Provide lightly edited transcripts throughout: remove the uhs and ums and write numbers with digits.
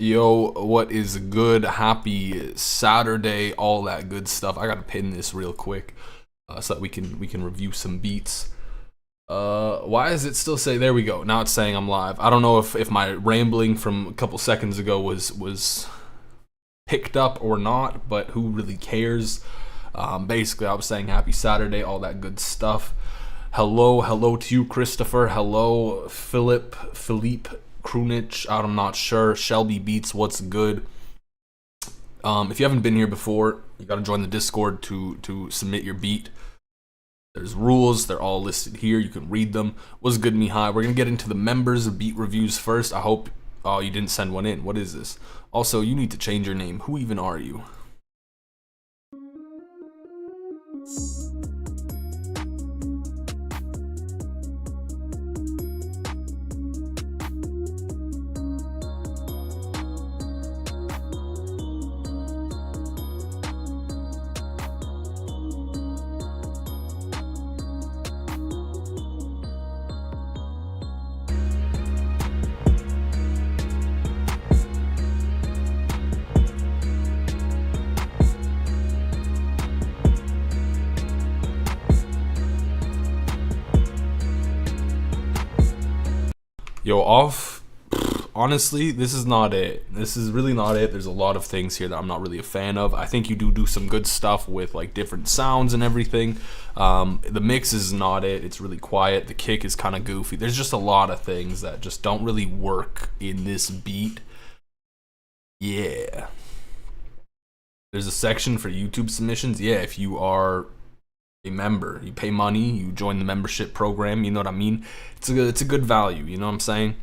Yo, what is good? Happy Saturday, all that good stuff. I gotta pin this real quick so that we can review some beats. Why does it still say? There we go. Now it's saying I'm live. I don't know if my rambling from a couple seconds ago was picked up or not, but who really cares? Basically, I was saying happy Saturday, all that good stuff. Hello to you, Christopher. Hello, Philippe. Krunich, I'm not sure. Shelby Beats, what's good? If you haven't been here before, you gotta join the Discord to submit your beat. There's rules, they're all listed here. You can read them. What's good, Mihai? We're gonna get into the members of beat reviews first. I hope. Oh, you didn't send one in. What is this? Also, you need to change your name. Who even are you? Honestly, this is not it. This is really not it. There's a lot of things here that I'm not really a fan of. I think you do some good stuff with like different sounds and everything. The mix is not it. It's really quiet. The kick is kind of goofy. There's just a lot of things that just don't really work in this beat. Yeah. There's a section for YouTube submissions. Yeah, if you are a member, you pay money, you join the membership program, you know what I mean? It's a good value, you know what I'm saying?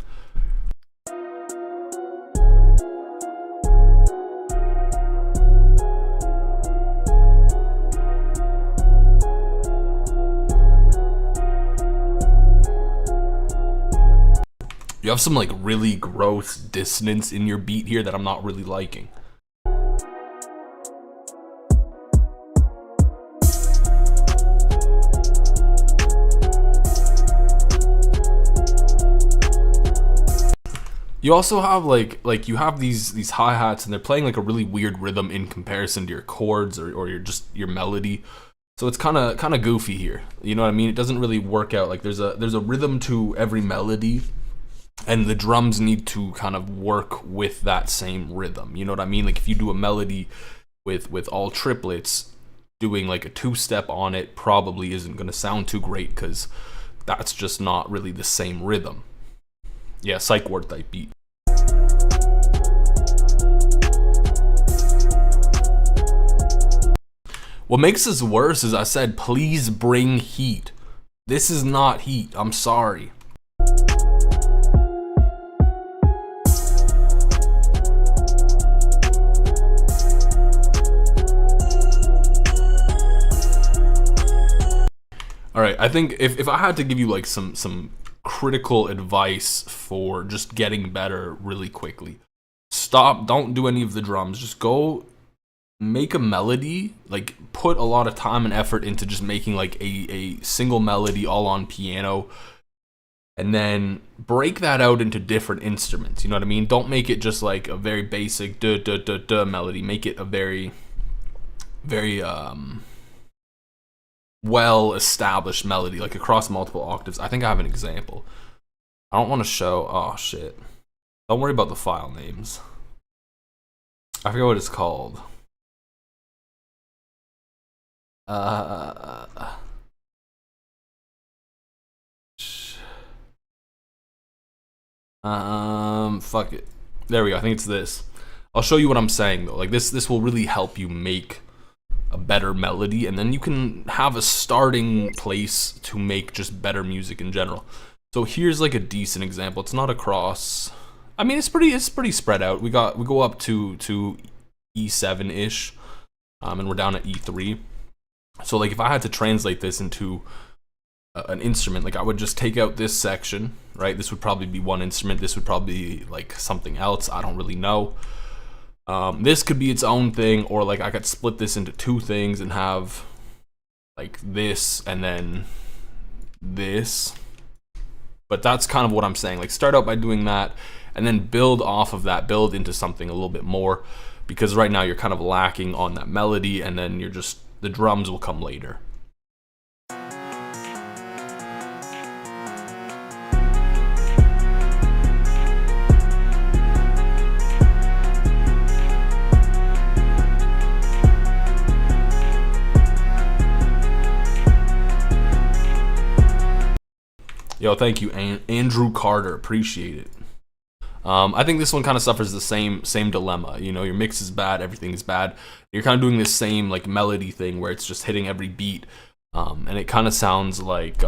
You have some like really gross dissonance in your beat here that I'm not really liking. You also have like you have these hi-hats and they're playing like a really weird rhythm in comparison to your chords or your melody. So it's kind of goofy here. You know what I mean? It doesn't really work out. Like there's a rhythm to every melody and the drums need to kind of work with that same rhythm. You know what I mean? Like if you do a melody with all triplets, doing like a two-step on it probably isn't going to sound too great cuz that's just not really the same rhythm. Yeah, psych ward type beat. What makes this worse is I said, please bring heat. This is not heat. I'm sorry. All right, I think if I had to give you like some critical advice for just getting better really quickly, don't do any of the drums. Just go make a melody, like put a lot of time and effort into just making like a single melody all on piano, and then break that out into different instruments. You know what I mean? Don't make it just like a very basic duh duh duh duh melody. Make it a very well established melody, like across multiple octaves. I think I have an example. I don't want to show. Oh shit! Don't worry about the file names. I forget what it's called. Fuck it. There we go. I think it's this. I'll show you what I'm saying though. Like this will really help you make a better melody, and then you can have a starting place to make just better music in general. So here's like a decent example. It's not across. I mean, it's pretty spread out. We go up to E7 ish, and we're down at E3. So like if I had to translate this into an instrument, like I would just take out this section, right? This would probably be one instrument. This would probably be like something else. I don't really know. This could be its own thing, or like I could split this into two things and have like this and then this. But that's kind of what I'm saying. Like, start out by doing that, and then build off of that, build into something a little bit more, because right now you're kind of lacking on that melody, and then you're just, the drums will come later. Yo, thank you, Andrew Carter. Appreciate it. I think this one kind of suffers the same dilemma. You know, your mix is bad, everything is bad. You're kind of doing this same like melody thing where it's just hitting every beat, and it kind of sounds like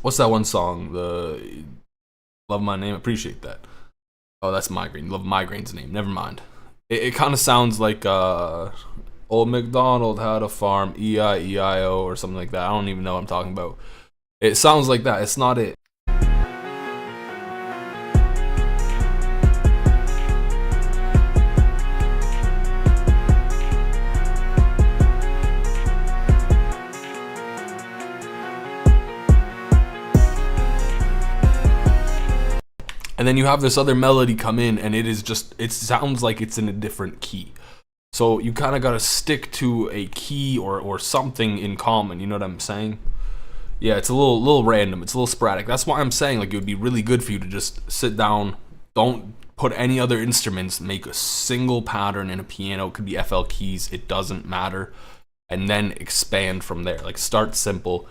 what's that one song? The Love My Name. Appreciate that. Oh, that's Migraine. Love Migraine's name. Never mind. It kind of sounds like Old MacDonald had a farm, E-I-E-I-O, or something like that. I don't even know what I'm talking about. It sounds like that. It's not it. And then you have this other melody come in, and it sounds like it's in a different key. So you kind of got to stick to a key or something in common. You know what I'm saying? Yeah, it's a little random. It's a little sporadic. That's why I'm saying, like, it would be really good for you to just sit down. Don't put any other instruments. Make a single pattern in a piano. It could be FL keys. It doesn't matter. And then expand from there. Like, start simple,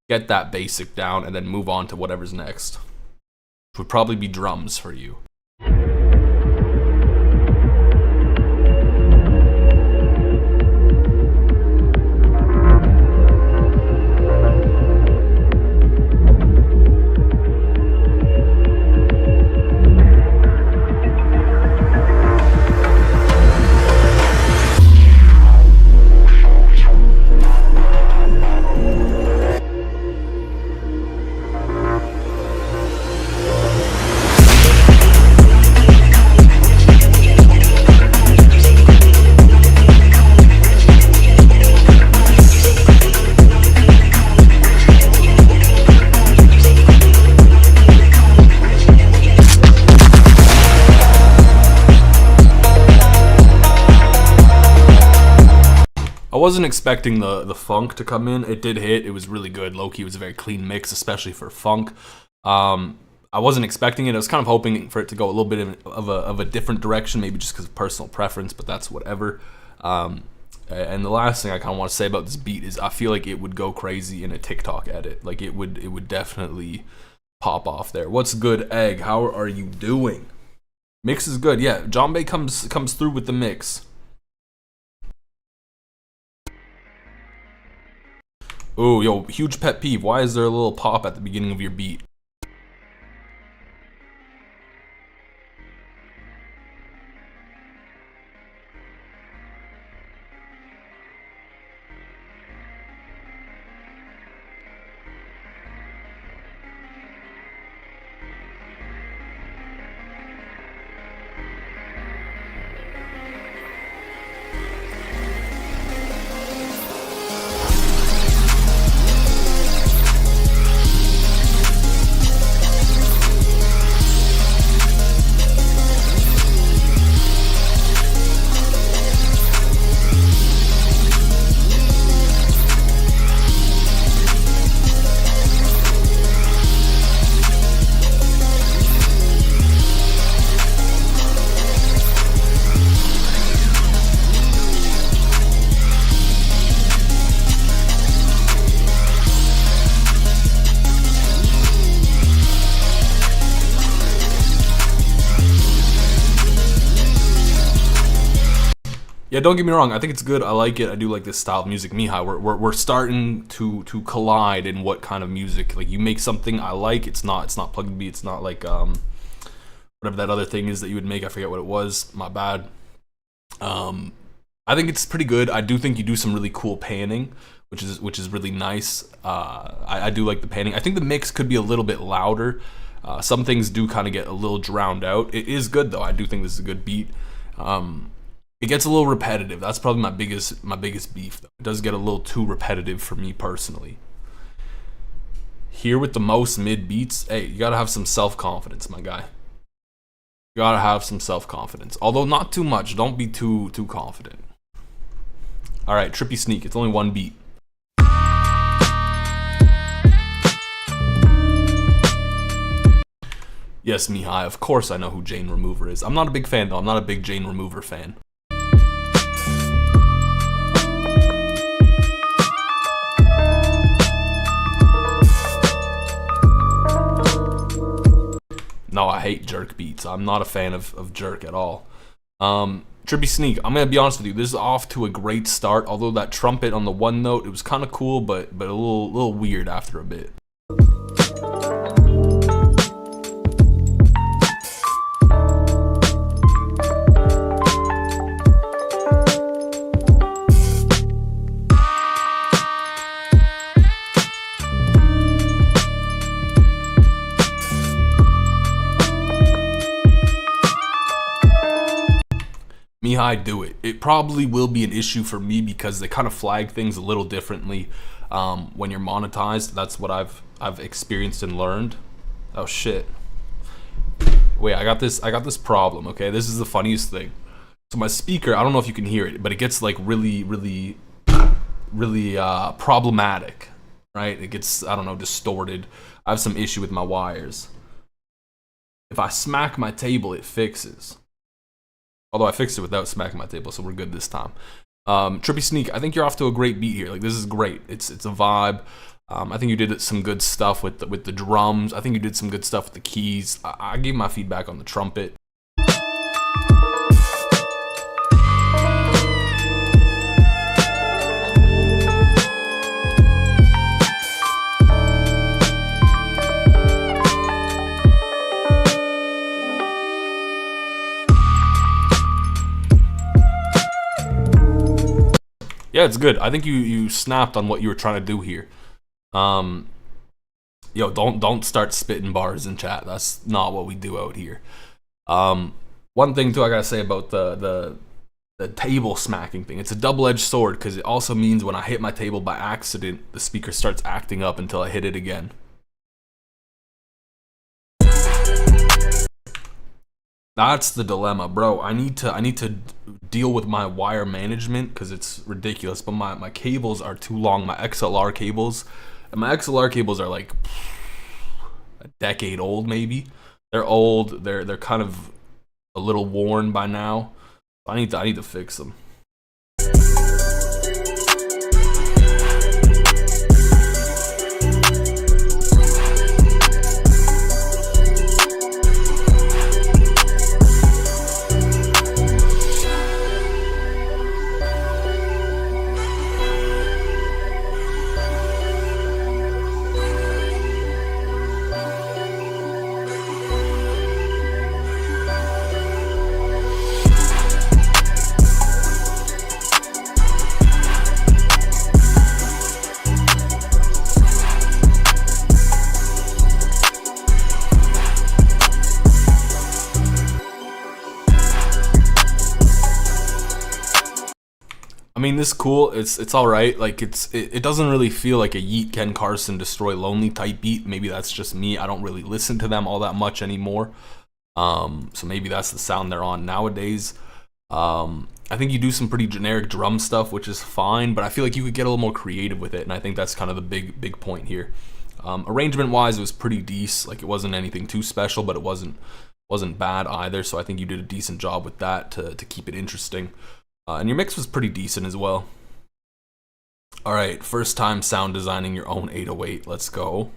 get that basic down, and then move on to whatever's next. Which would probably be drums for you. I wasn't expecting the funk to come in. It did hit. It was really good. Low-key was a very clean mix, especially for funk. I wasn't expecting it. I was kind of hoping for it to go a little bit of a different direction, maybe just because of personal preference, but that's whatever. And the last thing I kind of want to say about this beat is I feel like it would go crazy in a TikTok edit. Like, it would definitely pop off there. What's good, Egg? How are you doing? Mix is good. Yeah, John Bay comes through with the mix. Oh, yo, huge pet peeve. Why is there a little pop at the beginning of your beat? Yeah, don't get me wrong. I think it's good. I like it. I do like this style of music. Mihai, we're starting to collide in what kind of music. Like, you make something I like. It's not plug beat. It's not like whatever that other thing is that you would make. I forget what it was. My bad. I think it's pretty good. I do think you do some really cool panning, which is really nice. I do like the panning. I think the mix could be a little bit louder. Some things do kind of get a little drowned out. It is good though. I do think this is a good beat. It gets a little repetitive. That's probably my biggest beef though. It does get a little too repetitive for me personally. here with the most mid beats, hey, you gotta have some self-confidence, my guy. You gotta have some self-confidence. Although not too much. Don't be too confident. Alright, Trippy Sneak. It's only one beat. Yes, Mihai, of course I know who Jane Remover is. I'm not a big fan though. I'm not a big Jane Remover fan. No, I hate jerk beats. I'm not a fan of jerk at all. Trippy Sneak, I'm gonna be honest with you. This is off to a great start. Although that trumpet on the one note, it was kind of cool, but a little weird after a bit. Mihai, do it. It probably will be an issue for me because they kind of flag things a little differently when you're monetized. That's what I've experienced and learned. Oh shit. Wait, I got this problem, okay? This is the funniest thing. So my speaker, I don't know if you can hear it, but it gets like really problematic, right? It gets, I don't know, distorted. I have some issue with my wires. If I smack my table, it fixes. Although I fixed it without smacking my table, so we're good this time. Trippy Sneak, I think you're off to a great beat here. Like, this is great. It's a vibe. I think you did some good stuff with the drums. I think you did some good stuff with the keys. I gave my feedback on the trumpet. Yeah, it's good. I think you snapped on what you were trying to do here. Yo, don't start spitting bars in chat. That's not what we do out here. One thing too I gotta say about the table smacking thing. It's a double-edged sword because it also means when I hit my table by accident, the speaker starts acting up until I hit it again. That's the dilemma, bro. I need to deal with my wire management because it's ridiculous. But my cables are too long. My XLR cables, and my XLR cables are like a decade old, maybe. They're old. They're kind of a little worn by now. I need to fix them. I mean, this is cool. It's all right. Like it doesn't really feel like a Yeet Ken Carson Destroy Lonely type beat. Maybe that's just me. I don't really listen to them all that much anymore. So maybe that's the sound they're on nowadays. I think you do some pretty generic drum stuff, which is fine, but I feel like you could get a little more creative with it, and I think that's kind of the big point here. Arrangement wise, it was pretty decent. Like, it wasn't anything too special, but it wasn't bad either. So I think you did a decent job with that to keep it interesting. And your mix was pretty decent as well. All right, first time sound designing your own 808. Let's go.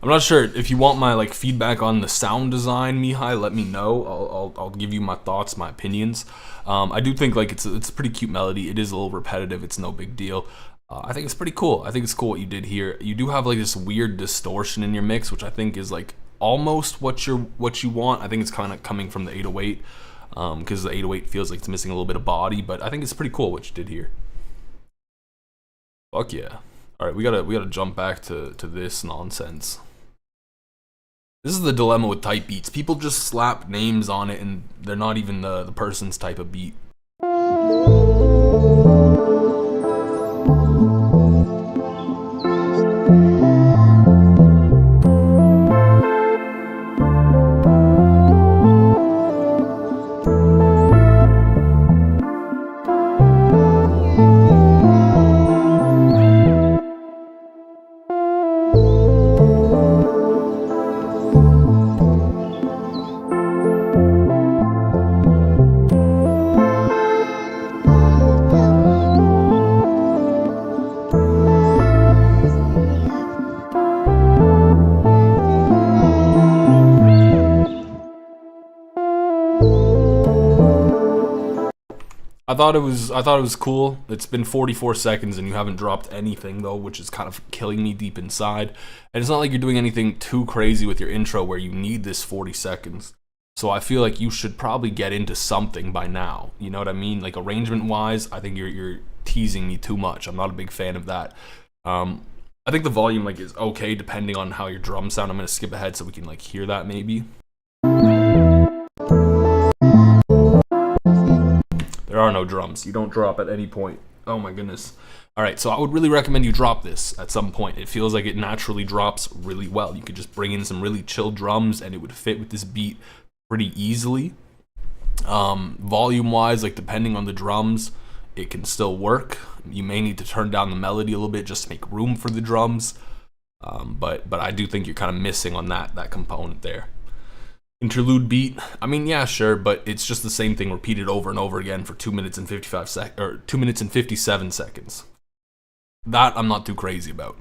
I'm not sure if you want my like feedback on the sound design, Mihai. Let me know. I'll give you my thoughts, my opinions. I do think like it's a pretty cute melody. It is a little repetitive. It's no big deal. I think it's pretty cool. I think it's cool what you did here. You do have like this weird distortion in your mix, which I think is like almost what you want. I think it's kind of coming from the 808, because the 808 feels like it's missing a little bit of body. But I think it's pretty cool what you did here. Fuck yeah! All right, we gotta jump back to this nonsense. This is the dilemma with type beats. People just slap names on it and they're not even the person's type of beat. I thought it was cool. It's been 44 seconds and you haven't dropped anything though, which is kind of killing me deep inside. And it's not like you're doing anything too crazy with your intro where you need this 40 seconds. So I feel like you should probably get into something by now. You know what I mean? Like arrangement wise, I think you're teasing me too much. I'm not a big fan of that. I think the volume like is okay depending on how your drums sound. I'm gonna skip ahead so we can like hear that maybe. There are no drums. You don't drop at any point. Oh my goodness. All right, so I would really recommend you drop this at some point. It feels like it naturally drops really well. You could just bring in some really chill drums and it would fit with this beat pretty easily. Volume wise, like depending on the drums, it can still work. You may need to turn down the melody a little bit just to make room for the drums. But I do think you're kind of missing on that component there. Interlude beat, I mean, yeah, sure, but it's just the same thing repeated over and over again for 2 minutes and 2 minutes and 57 seconds. That I'm not too crazy about.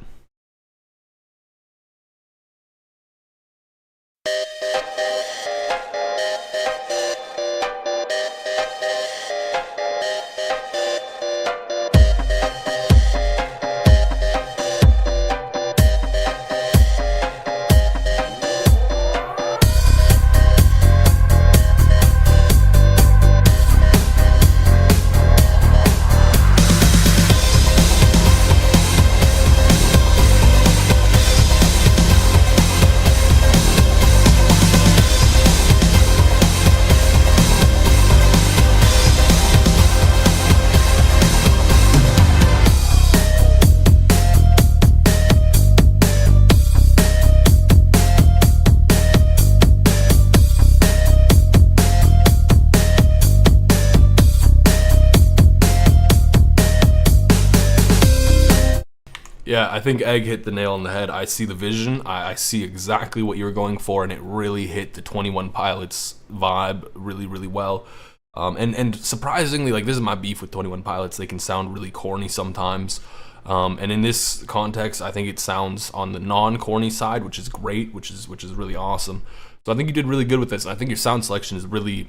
Yeah, I think Egg hit the nail on the head. I see the vision. I see exactly what you were going for, and it really hit the 21 Pilots vibe really, really well. And surprisingly, like, this is my beef with 21 Pilots. They can sound really corny sometimes. And in this context, I think it sounds on the non-corny side, which is great, which is really awesome. So I think you did really good with this. I think your sound selection is really,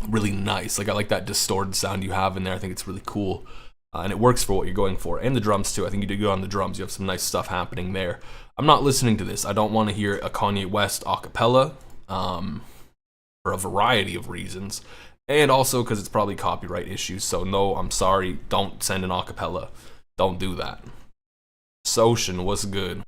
really nice. Like, I like that distorted sound you have in there. I think it's really cool. And it works for what you're going for. And the drums too. I think you did good on the drums. You have some nice stuff happening there. I'm not listening to this. I don't want to hear a Kanye West a cappella for a variety of reasons. And also because it's probably copyright issues. So no, I'm sorry. Don't send an a cappella. Don't do that. Socian, what's good?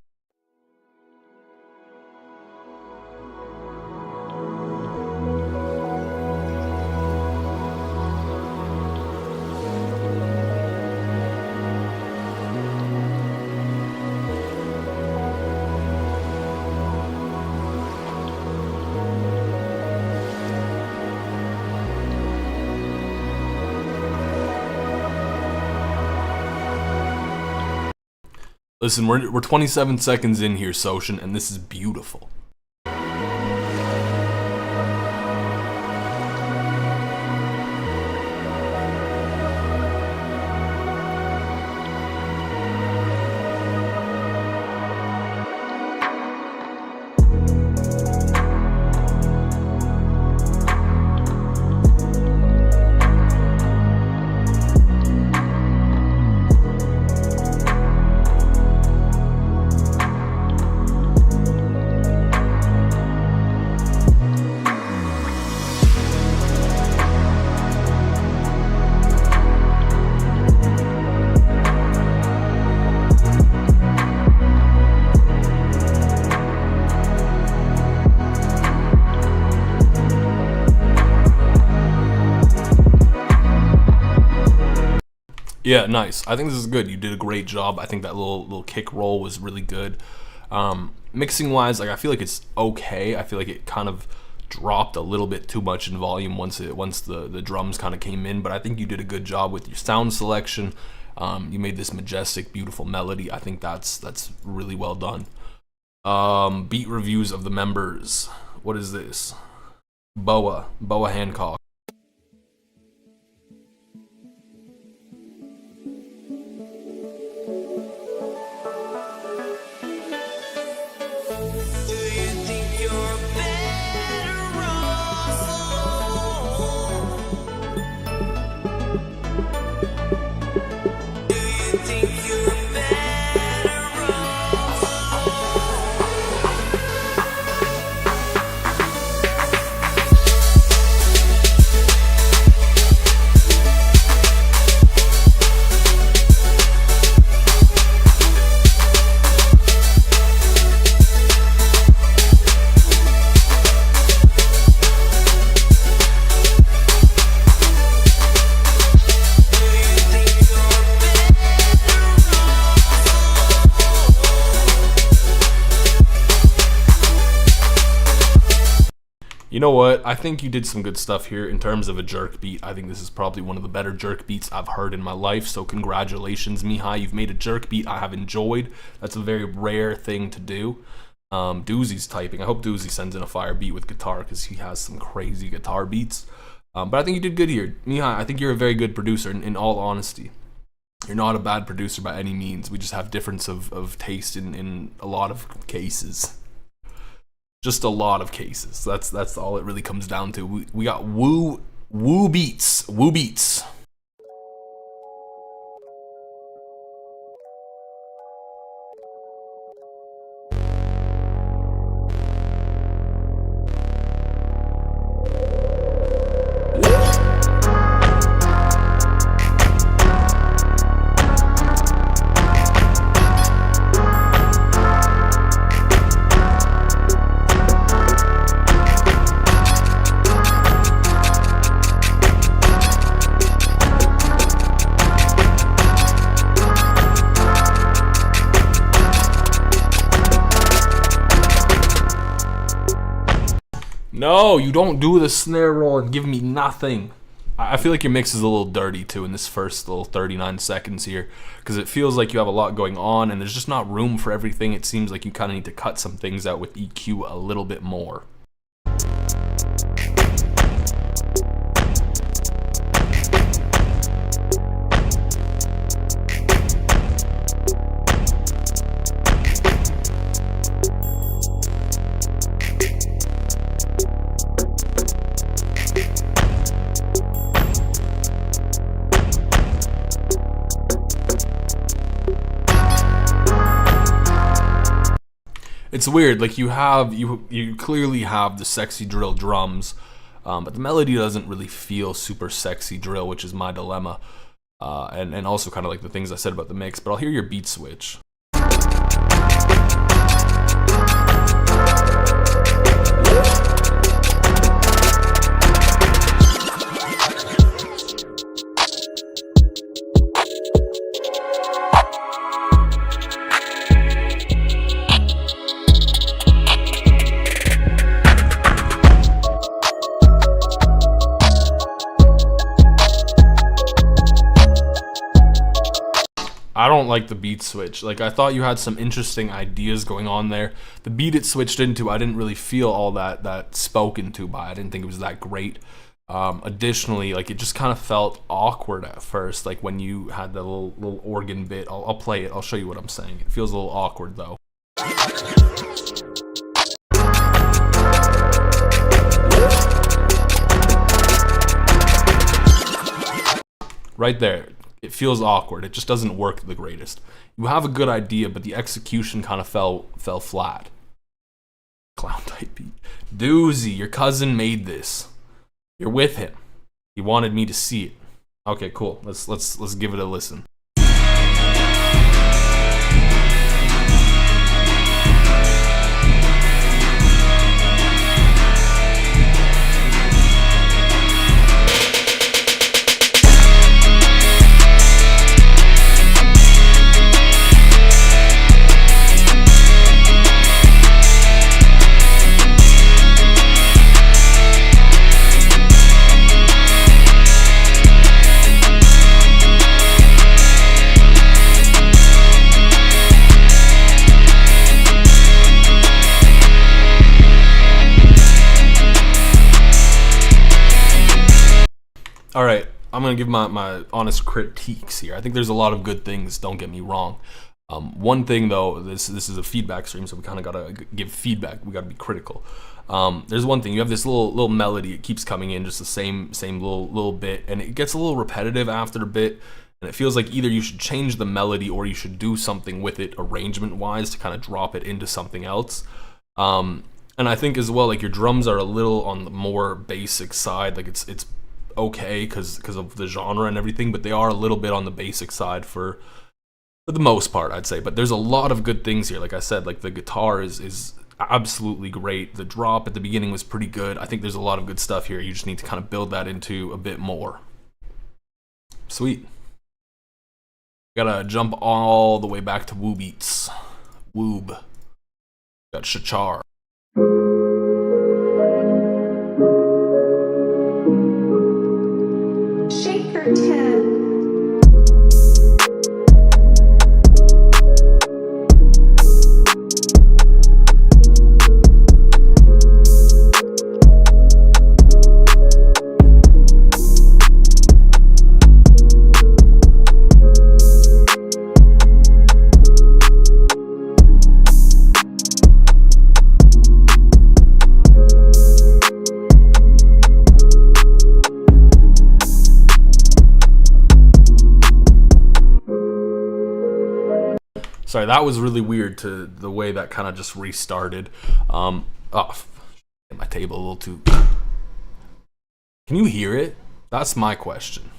Listen, we're 27 seconds in here, Socian, and this is beautiful. Yeah, nice. I think this is good. You did a great job. I think that little kick roll was really good. Mixing wise, like I feel like it's okay. I feel like it kind of dropped a little bit too much in volume once the drums kind of came in, but I think you did a good job with your sound selection. You made this majestic, beautiful melody. I think that's really well done. Beat reviews of the members. What is this? Boa Hancock. You know what? I think you did some good stuff here in terms of a jerk beat. I think this is probably one of the better jerk beats I've heard in my life. So congratulations, Mihai. You've made a jerk beat I have enjoyed. That's a very rare thing to do. Doozy's typing. I hope Doozy sends in a fire beat with guitar because he has some crazy guitar beats. But I think you did good here. Mihai, I think you're a very good producer in all honesty. You're not a bad producer by any means. We just have difference of taste in a lot of cases. Just a lot of cases. That's all it really comes down to. We got woo beats. No, you don't do the snare roll and give me nothing. I feel like your mix is a little dirty too in this first little 39 seconds here, because it feels like you have a lot going on and there's just not room for everything. It seems like you kind of need to cut some things out with EQ a little bit more. It's weird, like you clearly have the sexy drill drums, but the melody doesn't really feel super sexy drill, which is my dilemma, and also kind of like the things I said about the mix. But I'll hear your beat switch. I don't like the beat switch. Like, I thought you had some interesting ideas going on there. The beat it switched into, I didn't really feel all that spoken to by. I didn't think it was that great. Additionally, like, it just kind of felt awkward at first, like when you had the little organ bit. I'll play it. I'll show you what I'm saying. It feels a little awkward though. Right there. It feels awkward. It just doesn't work the greatest. You have a good idea, but the execution kind of fell flat. Clown type beat. Doozy, your cousin made this. You're with him. He wanted me to see it. Okay, cool. Let's give it a listen. All right, I'm gonna give my honest critiques here. I think there's a lot of good things. Don't get me wrong. One thing though, this is a feedback stream, so we kind of gotta give feedback. We gotta be critical. There's one thing. You have this little melody. It keeps coming in, just the same little bit, and it gets a little repetitive after a bit. And it feels like either you should change the melody or you should do something with it arrangement-wise to kind of drop it into something else. And I think as well, like your drums are a little on the more basic side. Like it's okay because of the genre and everything, but they are a little bit on the basic side for the most part, I'd say. But there's a lot of good things here. Like I said, like the guitar is absolutely great. The drop at the beginning was pretty good. I think there's a lot of good stuff here. You just need to kind of build that into a bit more. Sweet. Gotta jump all the way back to Woo Beats. Woob. Got Shachar. Shaker 10. Sorry, that was really weird to the way that kind of just restarted. Oh, hit my table a little too. Can you hear it? That's my question.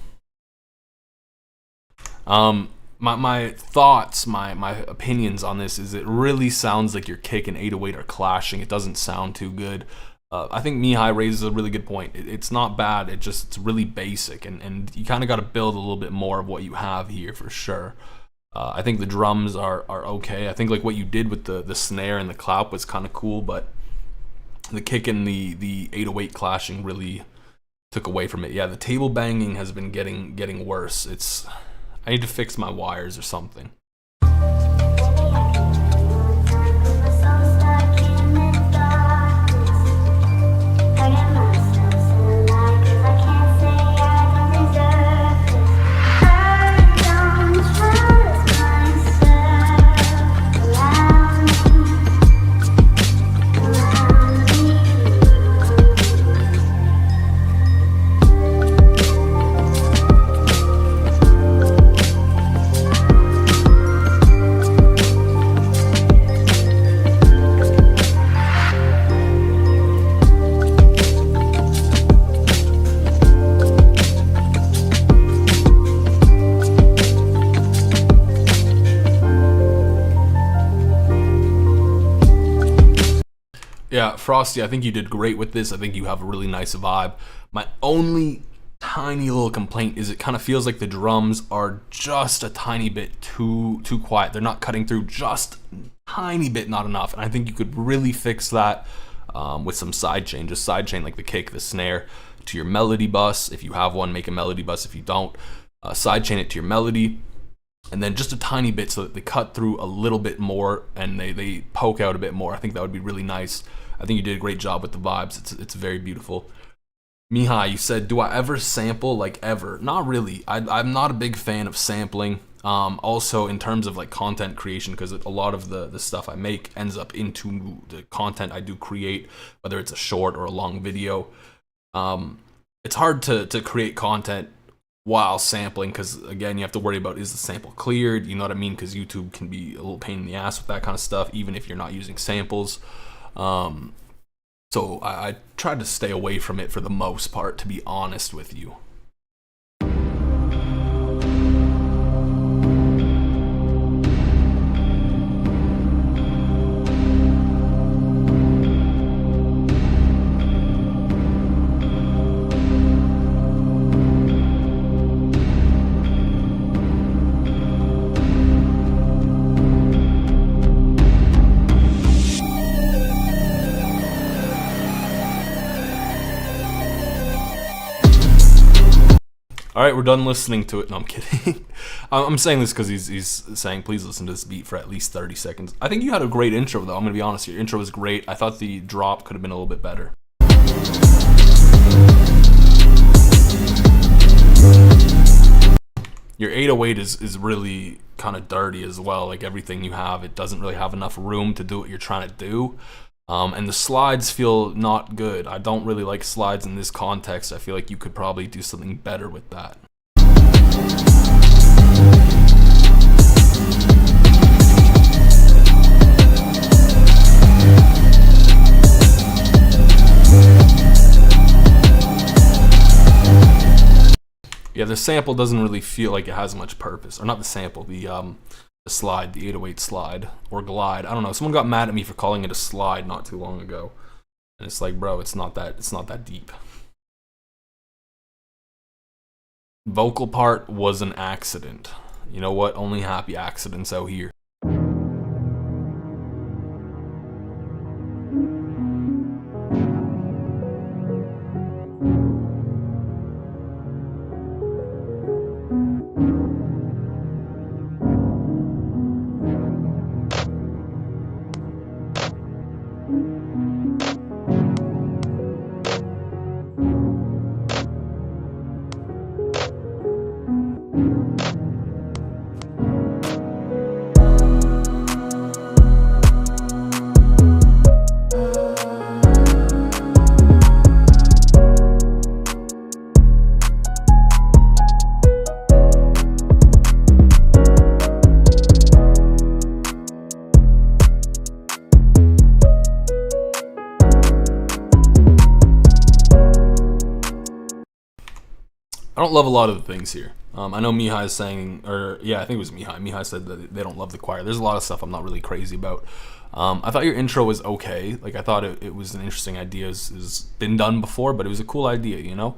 My thoughts, my opinions on this is it really sounds like your kick and 808 are clashing. It doesn't sound too good. I think Mihai raises a really good point. It's not bad. It's really basic, and you kind of got to build a little bit more of what you have here for sure. I think the drums are okay. I think like what you did with the snare and the clap was kind of cool, but the kick and the 808 clashing really took away from it. Yeah, the table banging has been getting worse. I need to fix my wires or something. Yeah, Frosty, I think you did great with this. I think you have a really nice vibe. My only tiny little complaint is it kind of feels like the drums are just a tiny bit too quiet. They're not cutting through, just a tiny bit, not enough. And I think you could really fix that with some sidechain. Just sidechain like the kick, the snare to your melody bus. If you have one, make a melody bus. If you don't, sidechain it to your melody. And then just a tiny bit so that they cut through a little bit more and they poke out a bit more. I think that would be really nice. I think you did a great job with the vibes. It's very beautiful. Mihai, you said, do I ever sample? Like ever? Not really. I'm not a big fan of sampling. Also in terms of like content creation, because a lot of the stuff I make ends up into the content I do create, whether it's a short or a long video. It's hard to create content while sampling, because again, you have to worry about, is the sample cleared? You know what I mean? Because YouTube can be a little pain in the ass with that kind of stuff, even if you're not using samples. So I tried to stay away from it for the most part, to be honest with you. All right, we're done listening to it. No, I'm kidding. I'm saying this because he's saying, please listen to this beat for at least 30 seconds. I think you had a great intro, though. I'm going to be honest. Your intro was great. I thought the drop could have been a little bit better. Your 808 is really kind of dirty as well. Like everything you have, it doesn't really have enough room to do what you're trying to do. And the slides feel not good. I don't really like slides in this context. I feel like you could probably do something better with that. Yeah, the sample doesn't really feel like it has much purpose. Or not the sample, the slide, the 808 slide, or glide. I don't know. Someone got mad at me for calling it a slide not too long ago. And it's like, bro, it's not that deep. Vocal part was an accident. You know what? Only happy accidents out here. I don't love a lot of the things here. I know Mihai is saying, or yeah, I think it was Mihai. Mihai said that they don't love the choir. There's a lot of stuff I'm not really crazy about. I thought your intro was okay. Like I thought it was an interesting idea. It's been done before, but it was a cool idea, you know?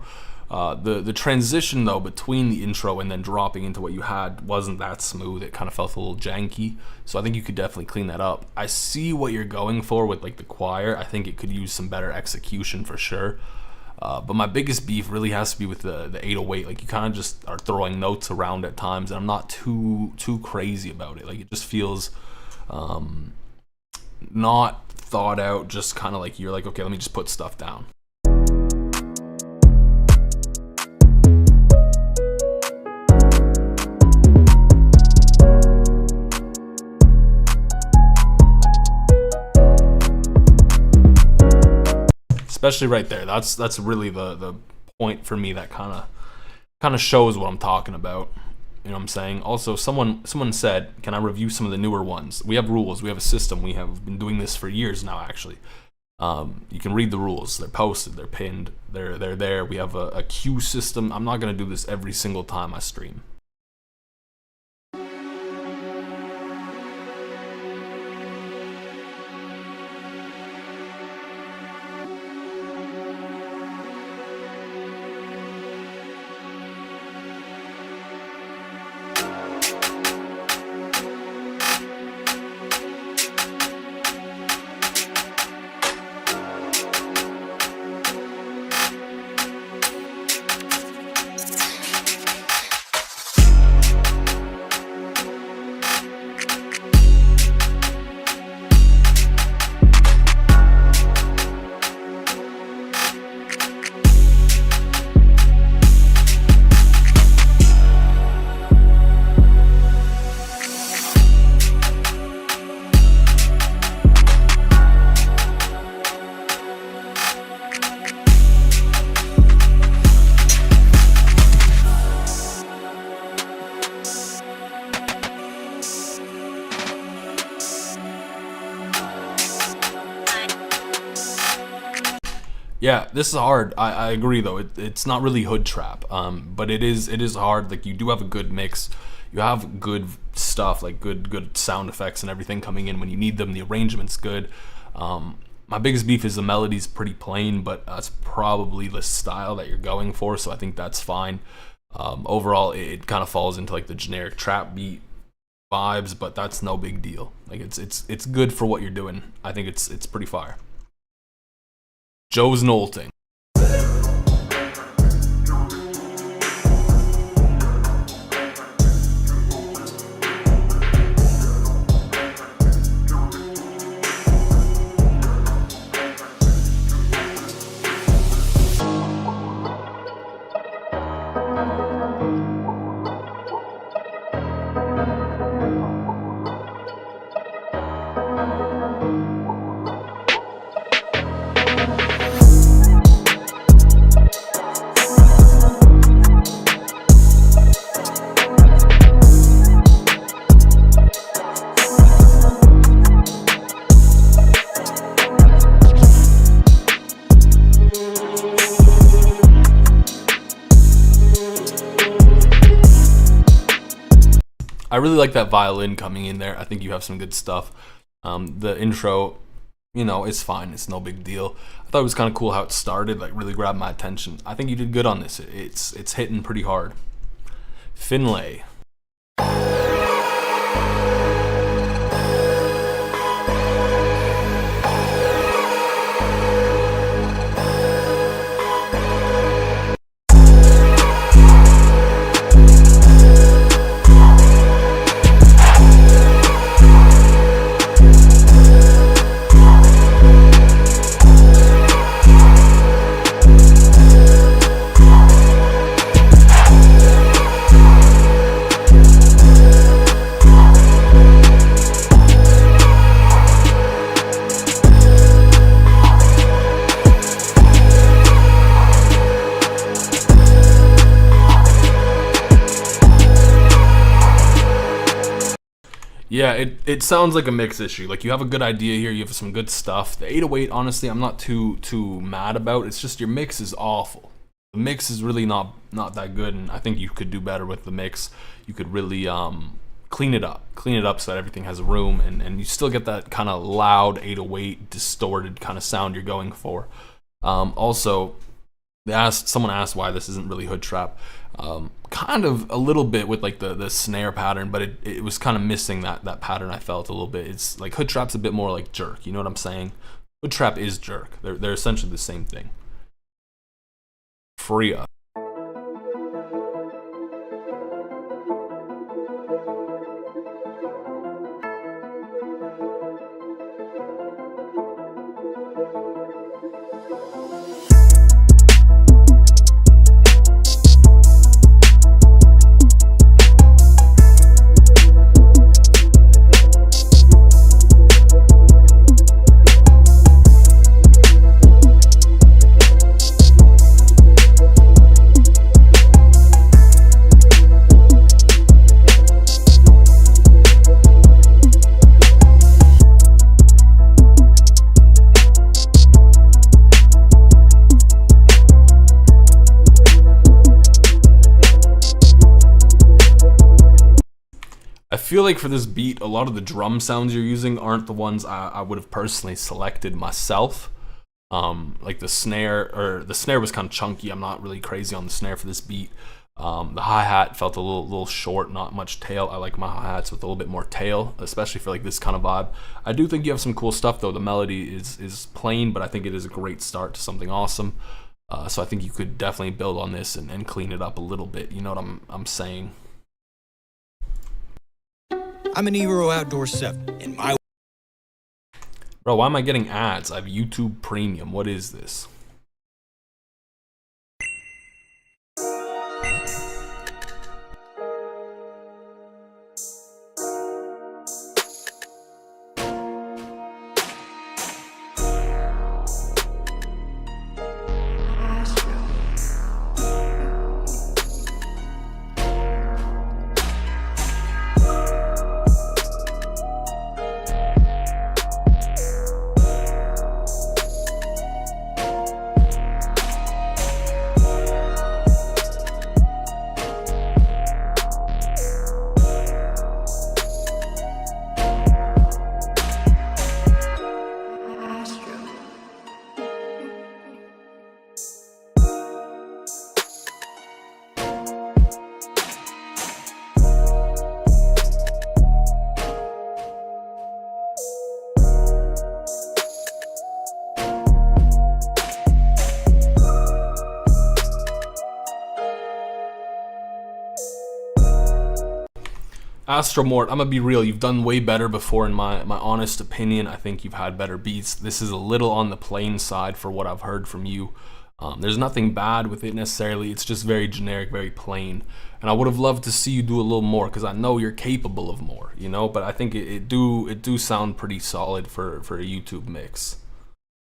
The transition though between the intro and then dropping into what you had wasn't that smooth. It kind of felt a little janky. So I think you could definitely clean that up. I see what you're going for with like the choir. I think it could use some better execution for sure. But my biggest beef really has to be with the 808. Like you kind of just are throwing notes around at times, and I'm not too crazy about it. Like it just feels not thought out. Just kind of like you're like, okay, let me just put stuff down. Especially right there. That's really the point for me that kind of shows what I'm talking about. You know what I'm saying? Also, someone said, can I review some of the newer ones? We have rules. We have a system. We have been doing this for years now, actually. You can read the rules. They're posted. They're pinned. They're there. We have a queue system. I'm not going to do this every single time I stream. Yeah, this is hard. I agree though. It's not really hood trap, but it is hard. Like you do have a good mix. You have good stuff, like good sound effects and everything coming in when you need them. The arrangement's good. My biggest beef is the melody's pretty plain, but that's probably the style that you're going for. So I think that's fine. Overall, it kind of falls into like the generic trap beat vibes, but that's no big deal. Like it's good for what you're doing. I think it's pretty fire. Joe's Knowlting. I really like that violin coming in there. I think you have some good stuff. The intro, you know, it's fine. It's no big deal. I thought it was kind of cool how it started, like really grabbed my attention. I think you did good on this. It's hitting pretty hard. Finlay. Yeah, it sounds like a mix issue. Like you have a good idea here, you have some good stuff. The 808, honestly, I'm not too mad about. It's just your mix is awful. The mix is really not that good, and I think you could do better with the mix. You could really clean it up so that everything has room, and you still get that kind of loud 808 distorted kind of sound you're going for. Also, someone asked why this isn't really hood trap. Kind of a little bit with like the snare pattern, but it was kind of missing that pattern. I felt a little bit. It's like hood trap's a bit more like jerk. You know what I'm saying? Hood trap is jerk. They're essentially the same thing. Freya. I feel like for this beat, a lot of the drum sounds you're using aren't the ones I would have personally selected myself. Like the snare was kind of chunky. I'm not really crazy on the snare for this beat. The hi-hat felt a little short, not much tail. I like my hi-hats with a little bit more tail, especially for like this kind of vibe. I do think you have some cool stuff though. The melody is plain, but I think it is a great start to something awesome. So I think you could definitely build on this and clean it up a little bit. You know what I'm saying? I'm an Eero Outdoor 7, and my... Bro, why am I getting ads? I have YouTube Premium. What is this? Astromort, I'm gonna be real, you've done way better before in my honest opinion. I think you've had better beats. This is a little on the plain side for what I've heard from you. There's nothing bad with it necessarily, it's just very generic, very plain. And I would have loved to see you do a little more, because I know you're capable of more, you know, but I think it do sound pretty solid for a YouTube mix.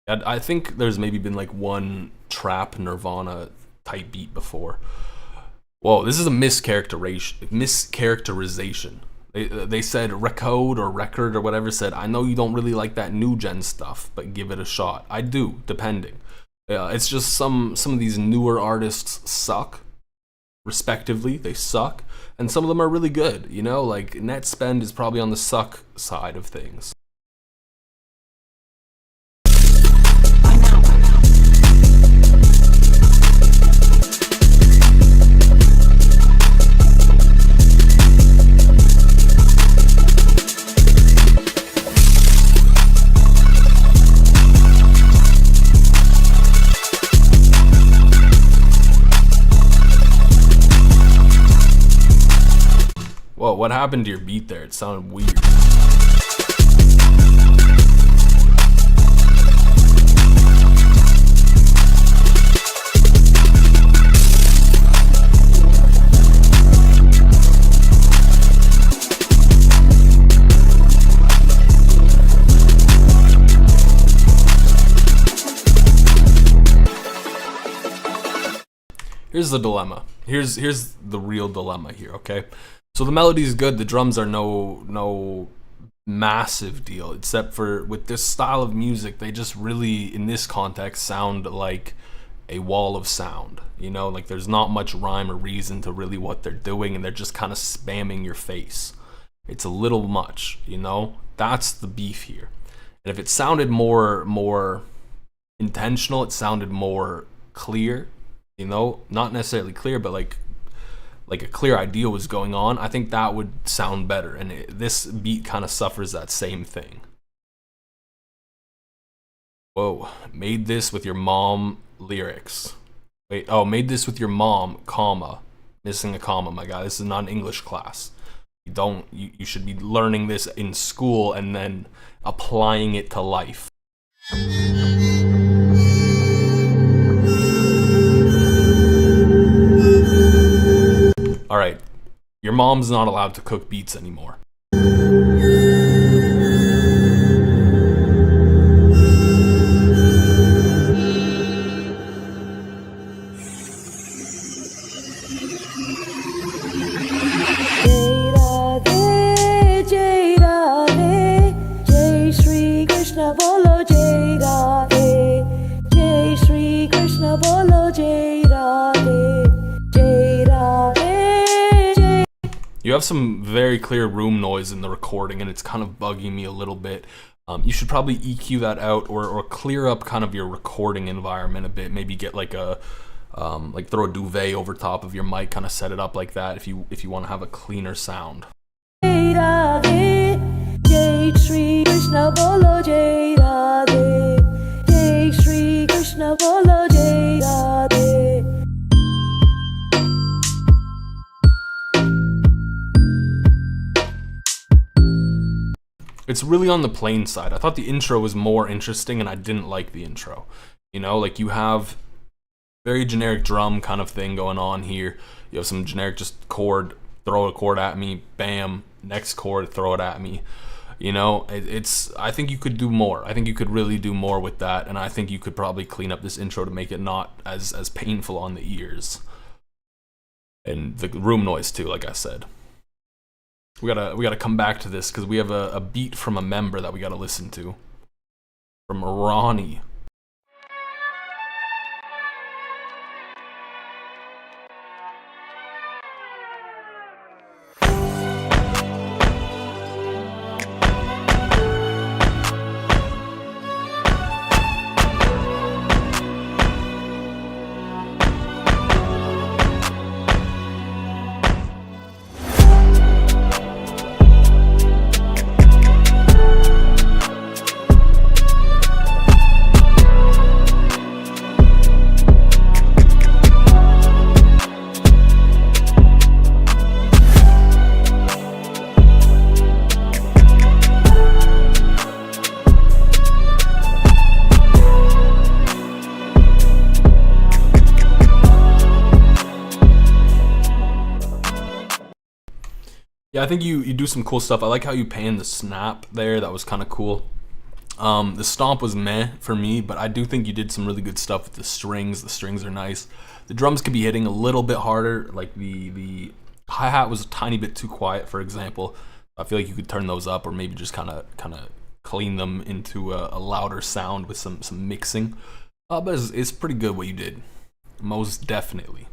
I think there's maybe been like one trap Nirvana type beat before. Whoa, this is a mischaracterization. They said Recode or Record or whatever said, I know you don't really like that new gen stuff, but give it a shot. I do, depending. It's just some of these newer artists suck. respectively. They suck, and some of them are really good. You know, like net spend is probably on the suck side of things. Whoa, what happened to your beat there? It sounded weird. Here's the dilemma. Here's the real dilemma here, okay? So the melody is good. The drums are no massive deal, except for with this style of music, they just really, in this context, sound like a wall of sound. You know, like there's not much rhyme or reason to really what they're doing, and they're just kind of spamming your face. It's a little much, you know? That's the beef here. And if it sounded more intentional, it sounded more clear, you know? Not necessarily clear, but like a clear idea was going on, I think that would sound better. And this beat kind of suffers that same thing. Whoa, made this with your mom lyrics. Wait, oh, made this with your mom, comma. Missing a comma, my guy. This is not an English class. You should be learning this in school and then applying it to life. All right, your mom's not allowed to cook beats anymore. You have some very clear room noise in the recording, and it's kind of bugging me a little bit. You should probably EQ that out, or clear up kind of your recording environment a bit. Maybe get like a like throw a duvet over top of your mic, kind of set it up like that if you want to have a cleaner sound. It's really on the plain side. I thought the intro was more interesting, and I didn't like the intro. You know, like you have very generic drum kind of thing going on here. You have some generic just chord, throw a chord at me, bam, next chord, throw it at me. You know, I think you could do more. I think you could really do more with that, and I think you could probably clean up this intro to make it not as painful on the ears. And the room noise too, like I said. We gotta come back to this because we have a beat from a member that we gotta listen to. From Ronnie. Yeah, I think you do some cool stuff. I like how you pan the snap there. That was kind of cool. The stomp was meh for me, but I do think you did some really good stuff with the strings. The strings are nice. The drums could be hitting a little bit harder. Like the hi-hat was a tiny bit too quiet, for example. I feel like you could turn those up, or maybe just kind of clean them into a louder sound with some mixing. But it's pretty good what you did, most definitely.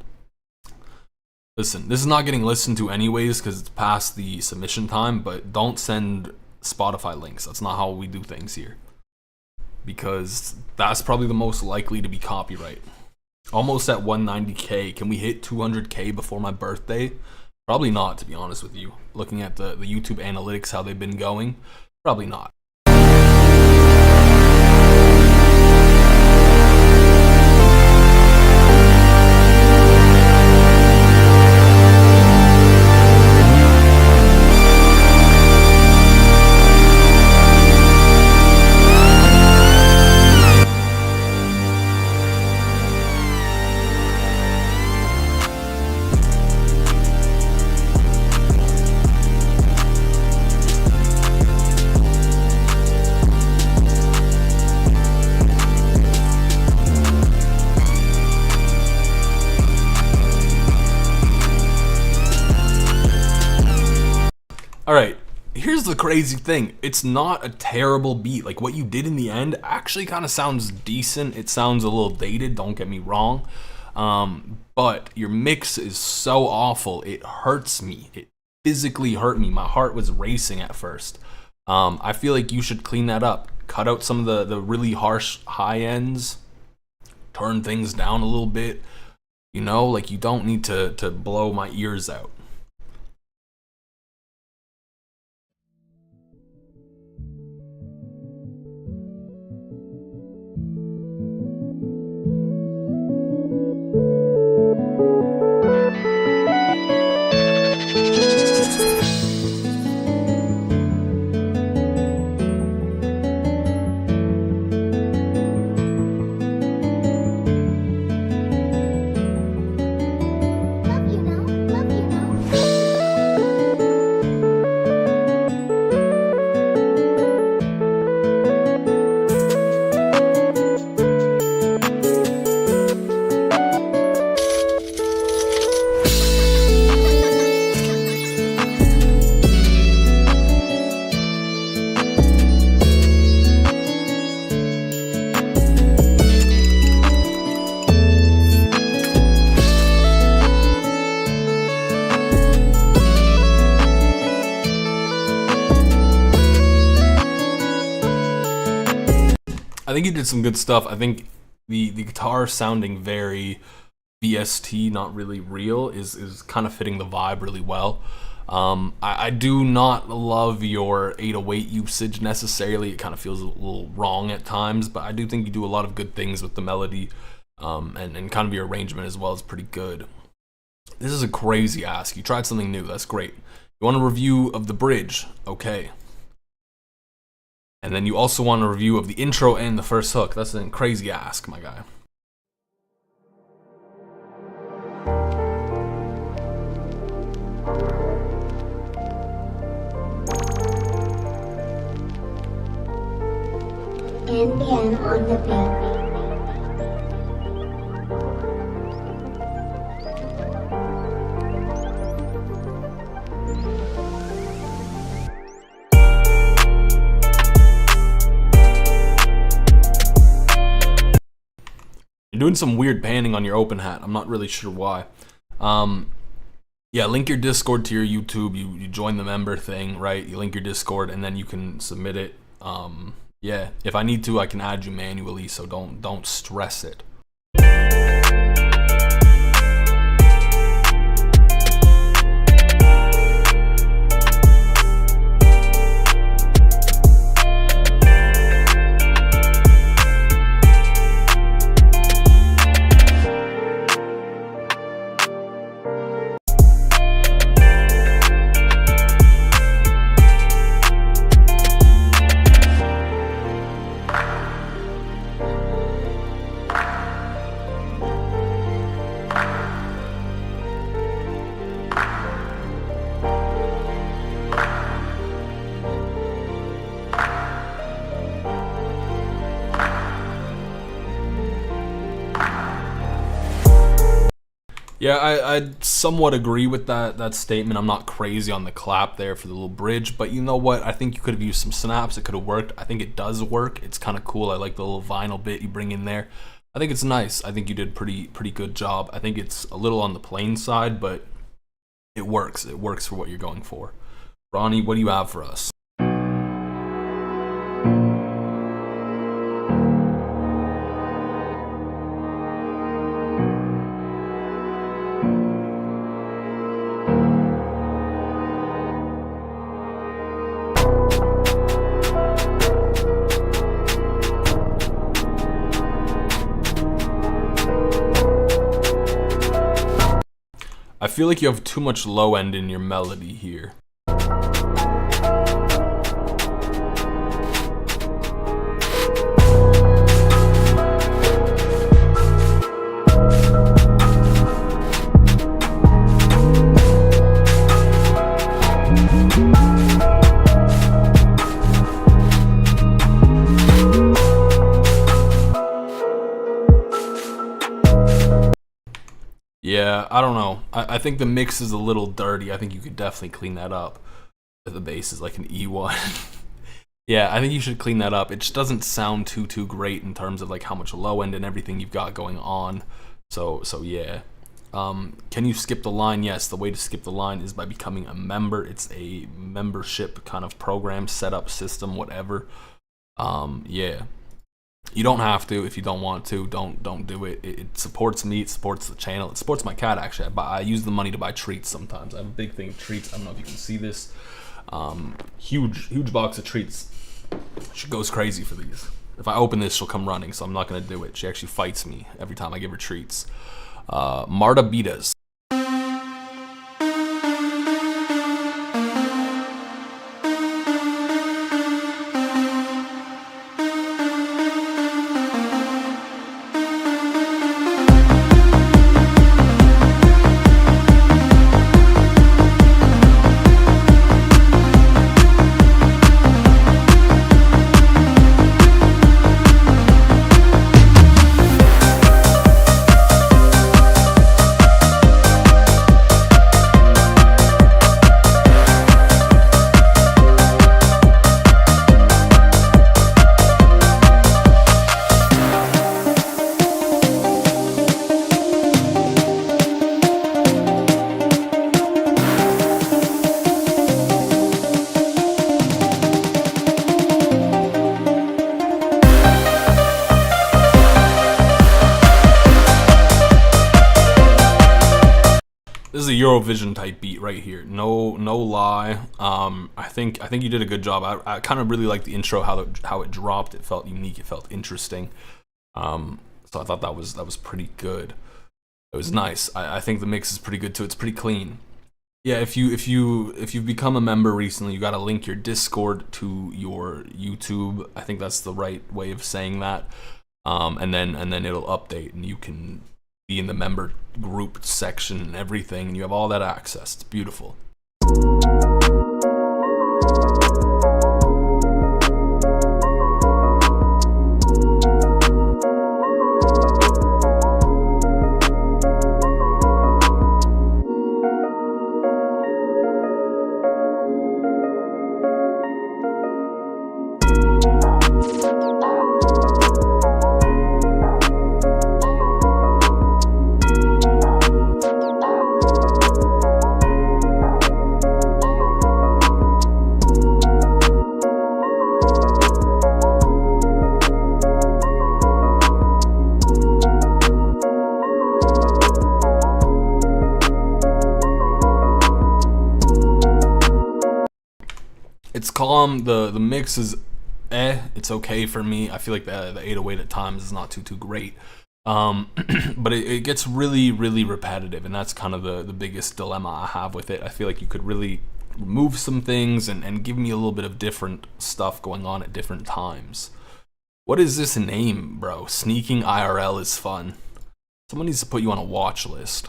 Listen, this is not getting listened to anyways because it's past the submission time, but don't send Spotify links. That's not how we do things here. Because that's probably the most likely to be copyright. Almost at 190k. Can we hit 200k before my birthday? Probably not, to be honest with you. Looking at the YouTube analytics, how they've been going, probably not. Alright, here's the crazy thing. It's not a terrible beat. Like, what you did in the end actually kind of sounds decent. It sounds a little dated, don't get me wrong. But your mix is so awful. It hurts me. It physically hurt me. My heart was racing at first. I feel like you should clean that up. Cut out some of the really harsh high ends. Turn things down a little bit. You know, like, you don't need to blow my ears out. I think you did some good stuff. I think the guitar sounding very VST, not really real, is kind of fitting the vibe really well. I do not love your 808 usage necessarily. It kind of feels a little wrong at times, but I do think you do a lot of good things with the melody, and kind of your arrangement as well is pretty good. This is a crazy ask. You tried something new. That's great. You want a review of the bridge? Okay. And then you also want a review of the intro and the first hook. That's a crazy ask, my guy. NPM on the beat. You're doing some weird panning on your open hat. I'm not really sure why. Yeah, link your Discord to your YouTube. You join the member thing, right? You link your Discord and then you can submit it. Yeah, if I need to, I can add you manually, so don't stress it. Yeah, I somewhat agree with that statement. I'm not crazy on the clap there for the little bridge, but you know what? I think you could have used some snaps. It could have worked. I think it does work. It's kind of cool. I like the little vinyl bit you bring in there. I think it's nice. I think you did pretty good job. I think it's a little on the plain side, but it works. It works for what you're going for. Ronnie, what do you have for us? I feel like you have too much low end in your melody here. Yeah, I don't know. I think the mix is a little dirty. I think you could definitely clean that up. The bass is like an E1. Yeah, I think you should clean that up. It just doesn't sound too great in terms of like how much low end and everything you've got going on. So yeah. Can you skip the line? Yes, the way to skip the line is by becoming a member. It's a membership kind of program, setup system, whatever. Yeah. You don't have to if you don't want to. Don't do it. It supports me. It supports the channel. It supports my cat, actually. I use the money to buy treats sometimes. I have a big thing of treats. I don't know if you can see this. Huge box of treats. She goes crazy for these. If I open this, she'll come running, so I'm not going to do it. She actually fights me every time I give her treats. Marta Beatas. This is a Eurovision type beat right here. No lie. I think you did a good job. I kind of really liked the intro, how it dropped. It felt unique. It felt interesting. So I thought that was pretty good. It was nice. I think the mix is pretty good too. It's pretty clean. Yeah, if you've become a member recently, you got to link your Discord to your YouTube. I think that's the right way of saying that. And then it'll update, and you can be in the member group section and everything, and you have all that access. It's beautiful. It's calm. The mix is it's okay for me. I feel like the 808 at times is not too great. But it gets really repetitive, and that's kind of the biggest dilemma I have with it. I feel like you could really remove some things and give me a little bit of different stuff going on at different times. What is this name, bro? Sneaking IRL is fun. Someone needs to put you on a watch list.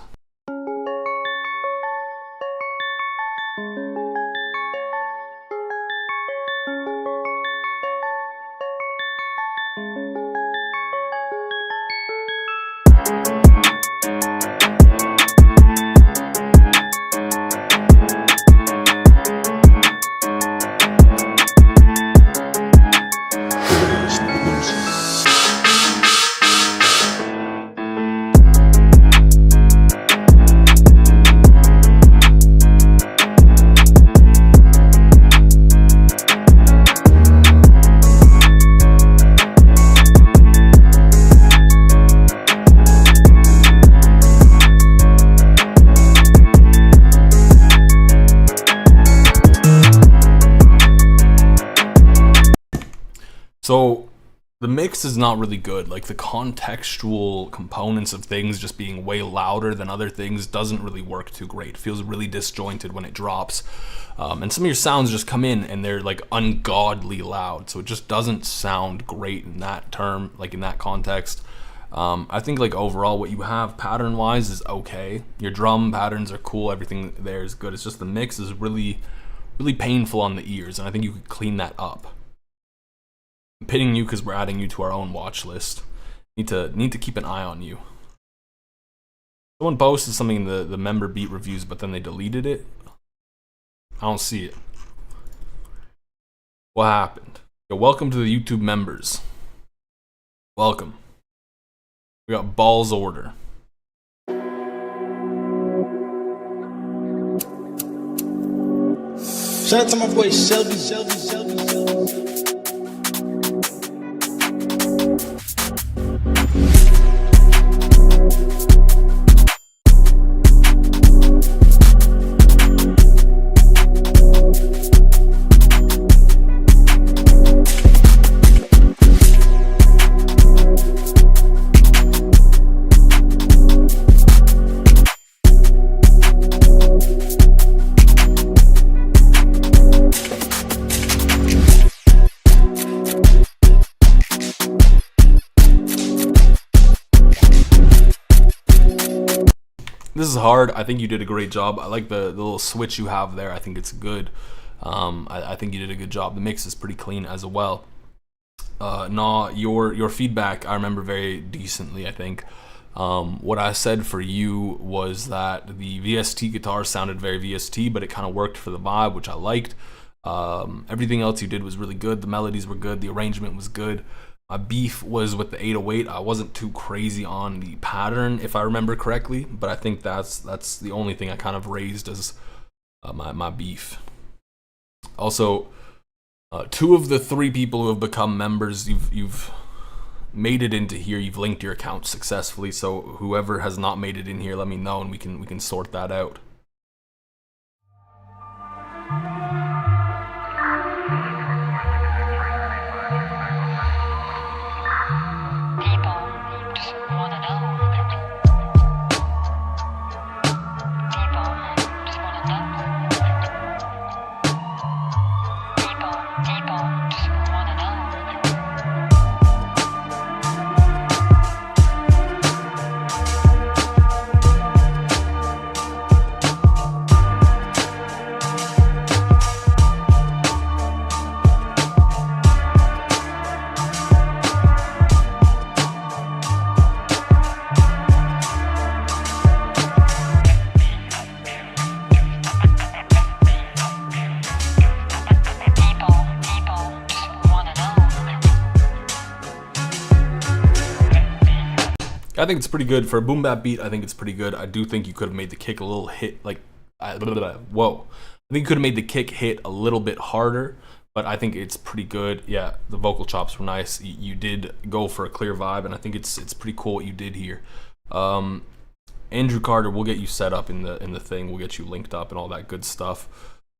So the mix is not really good. Like the contextual components of things just being way louder than other things doesn't really work too great. It feels really disjointed when it drops. And some of your sounds just come in and they're like ungodly loud. So it just doesn't sound great in that term, like in that context. I think like overall what you have pattern wise is okay. Your drum patterns are cool. Everything there is good. It's just the mix is really, really painful on the ears. And I think you could clean that up. I'm pitting you because we're adding you to our own watch list. Need to keep an eye on you. Someone posted something in the member beat reviews, but then they deleted it. I don't see it. What happened? Yo, welcome to the YouTube members. Welcome. We got Balls Order. Shout out to my boy Shelby. This is hard. I think you did a great job. I like the little switch you have there. I think it's good. I think you did a good job. The mix is pretty clean as well. Your feedback I remember very decently. I think what I said for you was that the VST guitar sounded very VST, but it kind of worked for the vibe, which I liked. Everything else you did was really good. The melodies were good. The arrangement was good. My beef was with the 808. I wasn't too crazy on the pattern, if I remember correctly, but I think that's the only thing I kind of raised as my beef. Also, 2 of the 3 people who have become members, you've made it into here. You've linked your account successfully. So whoever has not made it in here, let me know and we can sort that out. I think it's pretty good for a boom bap beat. I think it's pretty good. I do think you could have made the kick a little hit, like, whoa. I think you could have made the kick hit a little bit harder, but I think it's pretty good. Yeah, the vocal chops were nice. You did go for a clear vibe, and I think it's pretty cool what you did here. Andrew Carter, we'll get you set up in the thing. We'll get you linked up and all that good stuff.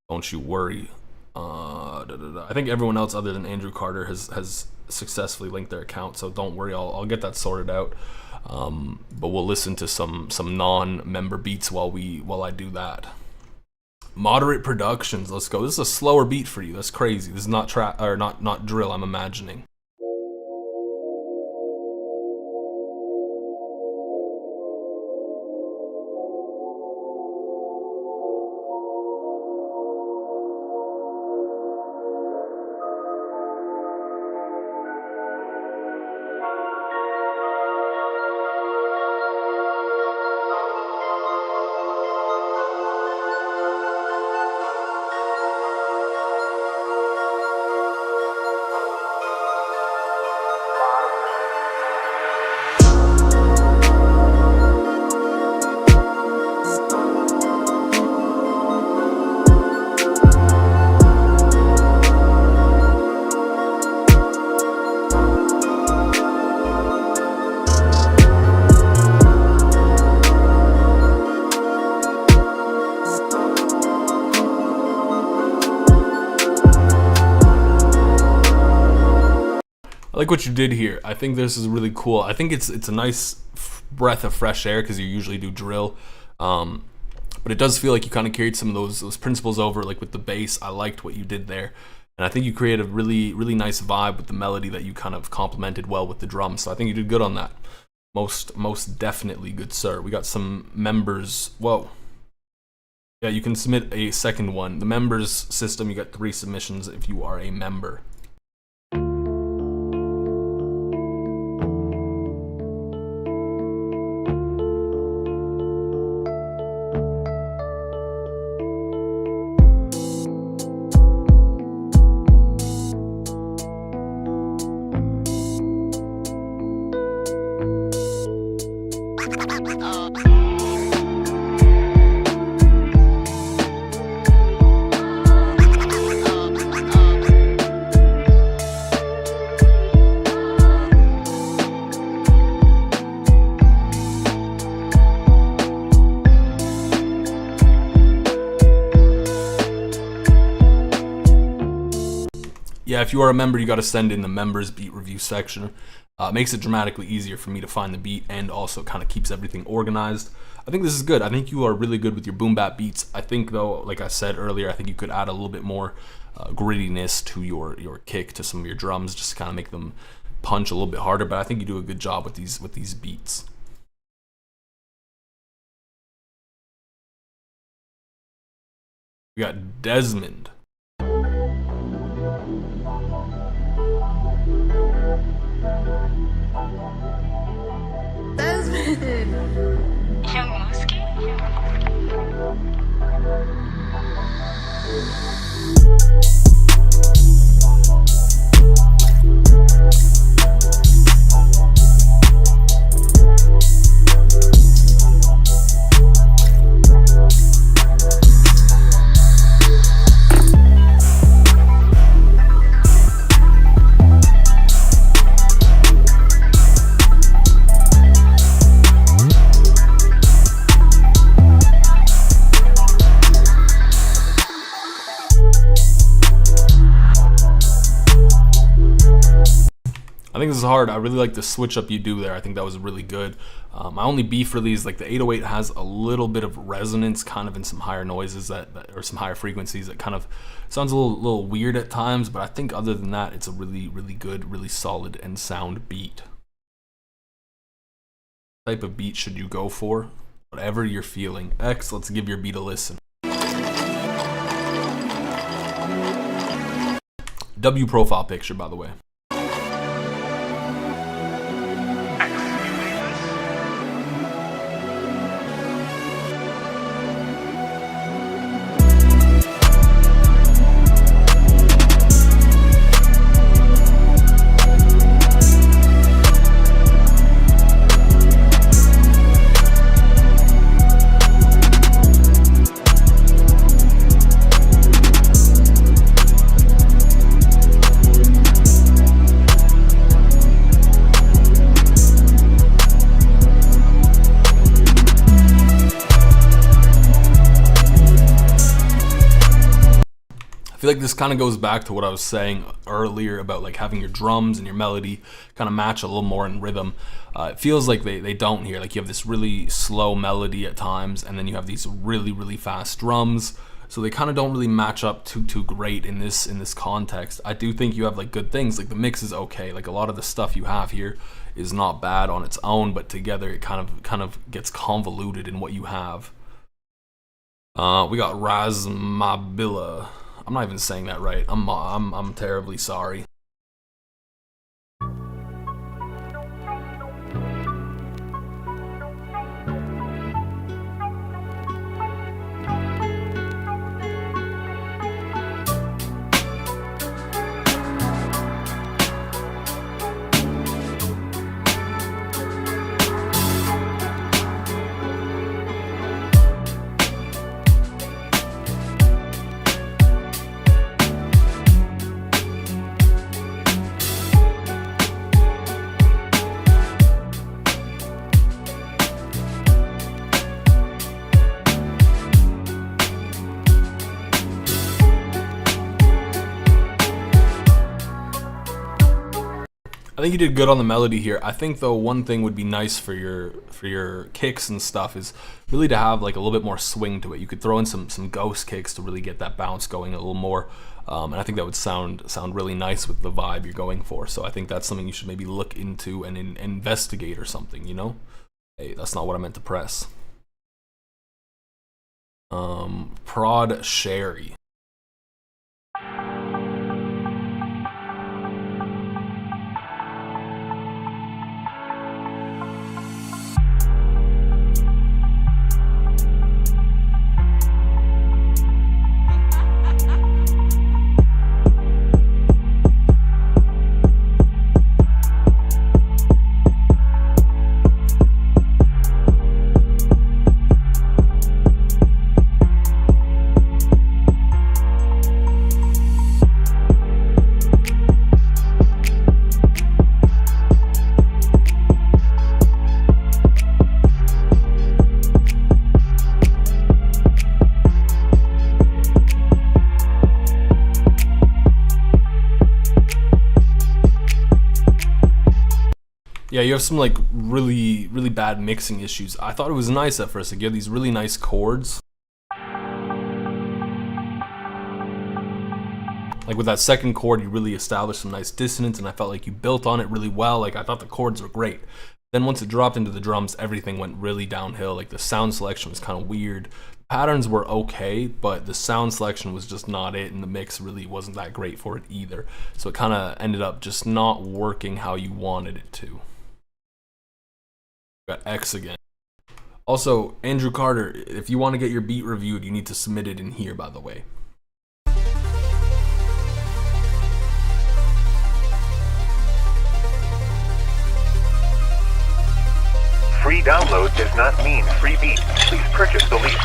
Don't you worry. I think everyone else other than Andrew Carter has successfully linked their account, so don't worry. I'll get that sorted out. But we'll listen to some non-member beats while I do that. Moderate Productions, let's go. This is a slower beat for you. That's crazy. This is not not drill, I'm imagining. I like what you did here. I think this is really cool. I think it's a nice breath of fresh air because you usually do drill. But it does feel like you kind of carried some of those principles over, like with the bass. I liked what you did there. And I think you created a really, really nice vibe with the melody that you kind of complemented well with the drums. So I think you did good on that. Most definitely good, sir. We got some members. Whoa. Yeah, you can submit a second one. The members system, you got 3 submissions if you are a member. Yeah, if you are a member, you got to send in the members beat review section. It makes it dramatically easier for me to find the beat, and also kind of keeps everything organized. I think this is good. I think you are really good with your boom bap beats. I think though, like I said earlier, I think you could add a little bit more grittiness to your kick, to some of your drums, just to kind of make them punch a little bit harder. But I think you do a good job with these beats. We got Desmond. Young Muskie? I think this is hard. I really like the switch up you do there. I think that was really good. My only beef really is like the 808 has a little bit of resonance kind of in some higher noises that or some higher frequencies that kind of sounds a little weird at times, but I think other than that, it's a really, really good, really solid and sound beat. What type of beat should you go for? Whatever you're feeling. X, let's give your beat a listen. W profile picture, by the way. I feel like this kind of goes back to what I was saying earlier about like having your drums and your melody kind of match a little more in rhythm. It feels like they don't here. Like you have this really slow melody at times, and then you have these really, really fast drums. So they kind of don't really match up too great in this context. I do think you have like good things. Like the mix is okay. Like a lot of the stuff you have here is not bad on its own, but together it kind of gets convoluted in what you have. We got Razmabilla. I'm not even saying that right. I'm terribly sorry. I think you did good on the melody here. I think though one thing would be nice for your kicks and stuff is really to have like a little bit more swing to it. You could throw in some ghost kicks to really get that bounce going a little more, and I think that would sound really nice with the vibe you're going for. So I think that's something you should maybe look into and investigate or something. You know, hey, that's not what I meant to press. Prod Sherry. Yeah, you have some like really bad mixing issues. I thought it was nice at first. Like, you have these really nice chords. Like with that second chord, you really established some nice dissonance, and I felt like you built on it really well. Like, I thought the chords were great. Then once it dropped into the drums, everything went really downhill. Like, the sound selection was kind of weird. Patterns were okay, but the sound selection was just not it, and the mix really wasn't that great for it either. So it kind of ended up just not working how you wanted it to. Got X again. Also, Andrew Carter, if you want to get your beat reviewed, you need to submit it in here, by the way. Free download does not mean free beats. Please purchase the lease.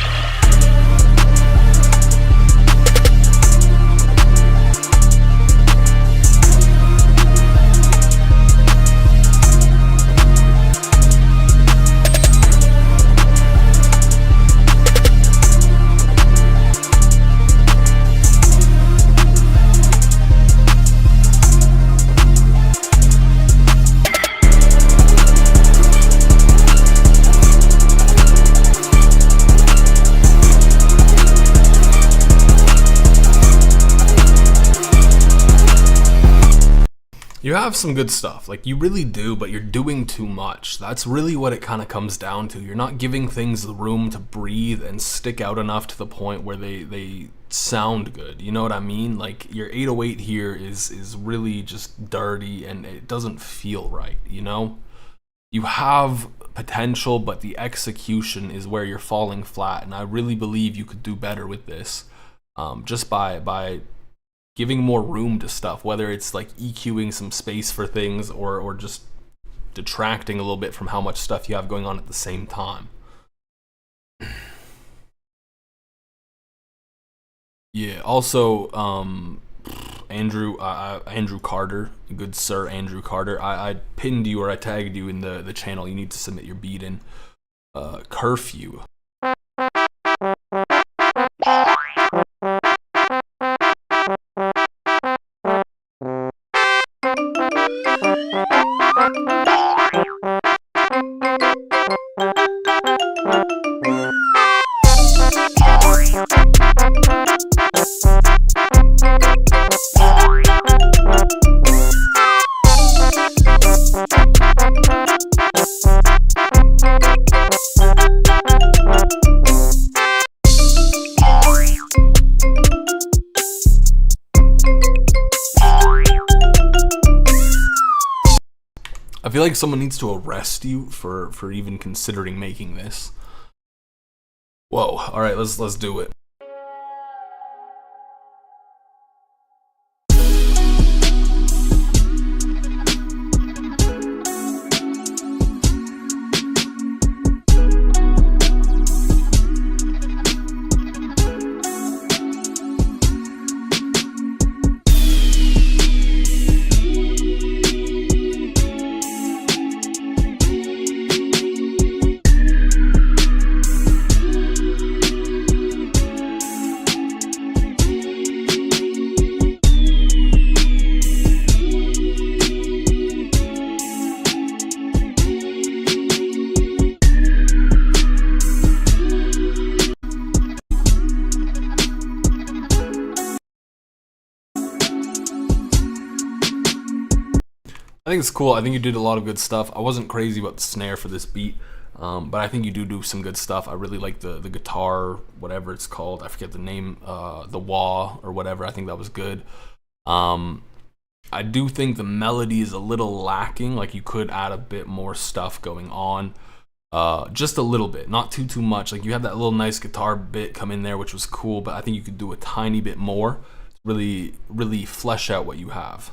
You have some good stuff, like you really do, but you're doing too much. That's really what it kind of comes down to. You're not giving things the room to breathe and stick out enough to the point where they sound good. You know what I mean? Like, your 808 here is really just dirty and it doesn't feel right, you know? You have potential, but the execution is where you're falling flat, and I really believe you could do better with this, just by giving more room to stuff, whether it's like EQing some space for things or just detracting a little bit from how much stuff you have going on at the same time. Yeah, also, Andrew Carter, good sir Andrew Carter, I pinned you or I tagged you in the channel. You need to submit your beat in. Curfew. I feel like someone needs to arrest you for even considering making this. Whoa, alright, let's do it. I think it's cool. I think you did a lot of good stuff. I wasn't crazy about the snare for this beat, but I think you do some good stuff. I really like the guitar, whatever it's called. I forget the name, the wah or whatever. I think that was good. I do think the melody is a little lacking. Like you could add a bit more stuff going on, just a little bit, not too much. Like you have that little nice guitar bit come in there, which was cool, but I think you could do a tiny bit more to really flesh out what you have.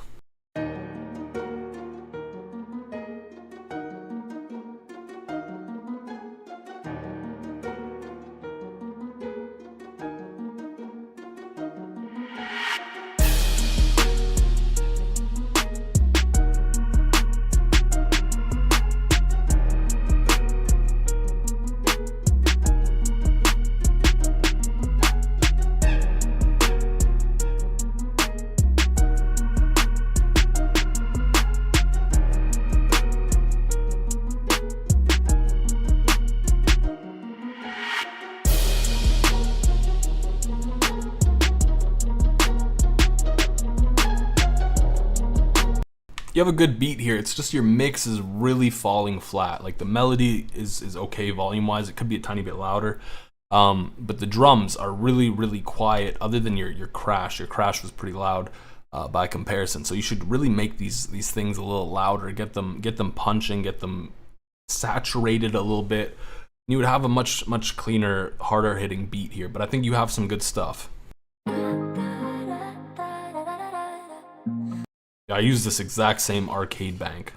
You have a good beat here. It's just your mix is really falling flat. Like the melody is okay volume wise. It could be a tiny bit louder, but the drums are really quiet. Other than your crash. Your crash was pretty loud by comparison. So you should really make these things a little louder. Get them punching. Get them saturated a little bit. You would have a much cleaner, harder hitting beat here. But I think you have some good stuff. I use this exact same arcade bank.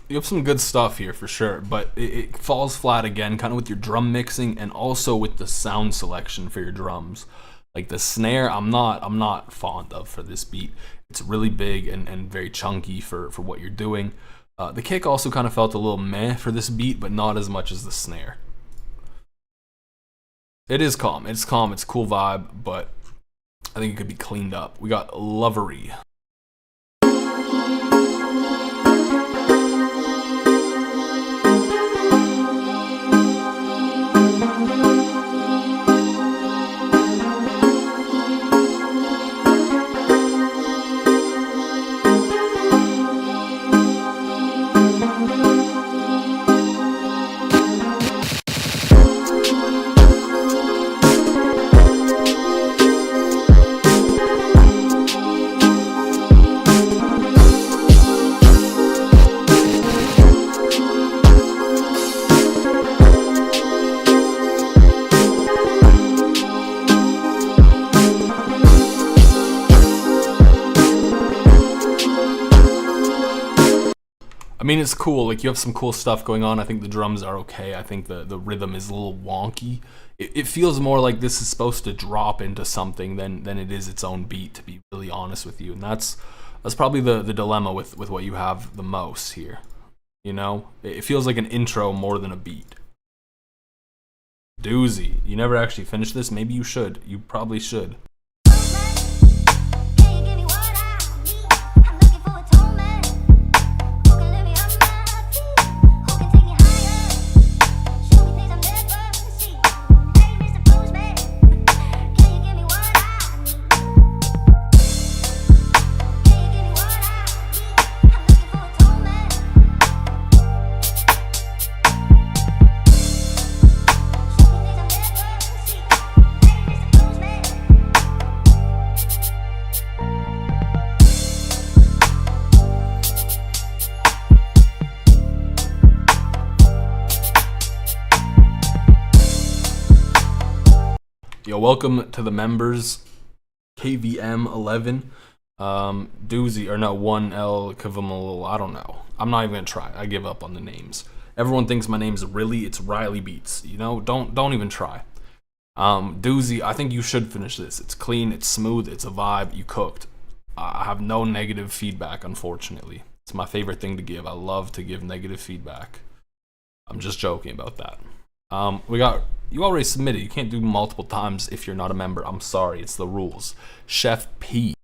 You have some good stuff here for sure, but it falls flat again, kind of with your drum mixing and also with the sound selection for your drums. Like the snare, I'm not fond of for this beat. It's really big and very chunky for what you're doing. The kick also kind of felt a little meh for this beat, but not as much as the snare. It is calm. It's calm. It's a cool vibe, but I think it could be cleaned up. We got Lovery. I mean, it's cool. Like you have some cool stuff going on. I think the drums are okay. I think the rhythm is a little wonky. It feels more like this is supposed to drop into something than it is its own beat, to be really honest with you. And that's probably the dilemma with what you have the most here. You know, it feels like an intro more than a beat. Doozy. You never actually finished this. Maybe you should. You probably should. Yo, welcome to the members, KVM11. Doozy, or no, 1L Kavamal, I don't know. I'm not even gonna try. I give up on the names. Everyone thinks my name's it's rlybeats. You know, don't even try. Doozy, I think you should finish this. It's clean, it's smooth, it's a vibe. You cooked. I have no negative feedback, unfortunately. It's my favorite thing to give. I love to give negative feedback. I'm just joking about that. You already submitted. You can't do multiple times if you're not a member. I'm sorry, it's the rules. Chef P.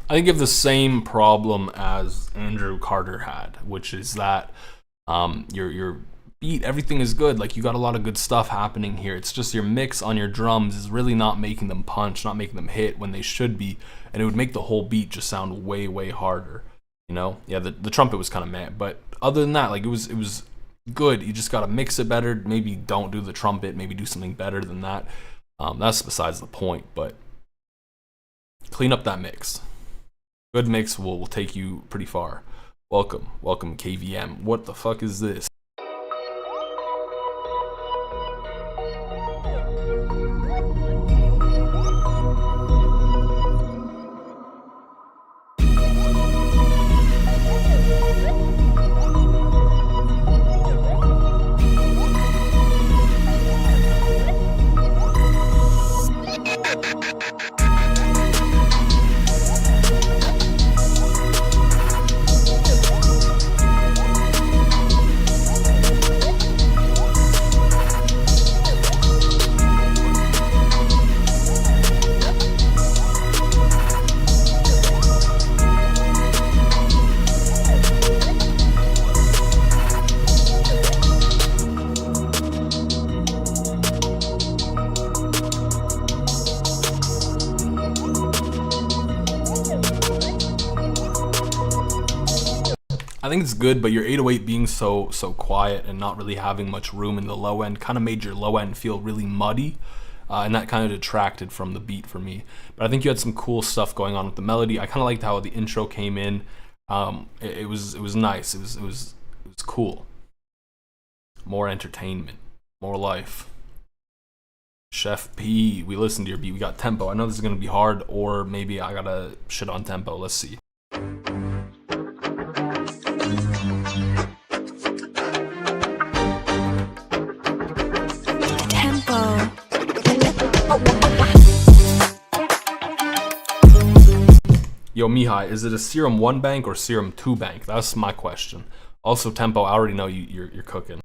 I think you have the same problem as Andrew Carter had, which is that your beat, everything is good. Like, you got a lot of good stuff happening here. It's just your mix on your drums is really not making them punch, not making them hit when they should be, and it would make the whole beat just sound way, way harder. You know? Yeah, the trumpet was kind of meh, but other than that, like, it was good. You just gotta mix it better. Maybe don't do the trumpet. Maybe do something better than that. That's besides the point. But clean up that mix. Good mix will take you pretty far. Welcome KVM. What the fuck is this? I think it's good, but your 808 being so quiet and not really having much room in the low end kind of made your low end feel really muddy, and that kind of detracted from the beat for me. But I think you had some cool stuff going on with the melody. I kind of liked how the intro came in. It was nice. It was cool. More entertainment, more life. Chef P, we listened to your beat. We got tempo. I know this is gonna be hard, or maybe I gotta shit on tempo. Let's see. Yo, Mihai, is it a Serum 1 bank or Serum 2 bank? That's my question. Also, tempo, I already know you're cooking.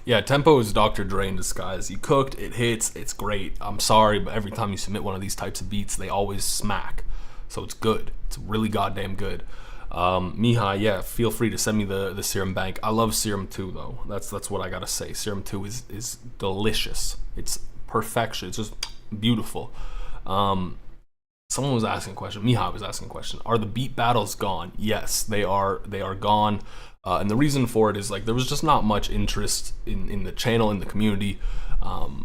Yeah, tempo is Dr. Dre in disguise. You cooked, it hits, it's great. I'm sorry, but every time you submit one of these types of beats, they always smack. So it's good. It's really goddamn good. Mihai, yeah, feel free to send me the Serum bank. I love Serum 2 though. That's what I gotta say. Serum 2 is delicious. It's perfection. It's just beautiful. Someone was asking a question. Mihai was asking a question. Are the beat battles gone? Yes, they are gone. And the reason for it is, like, there was just not much interest in the channel, in the community.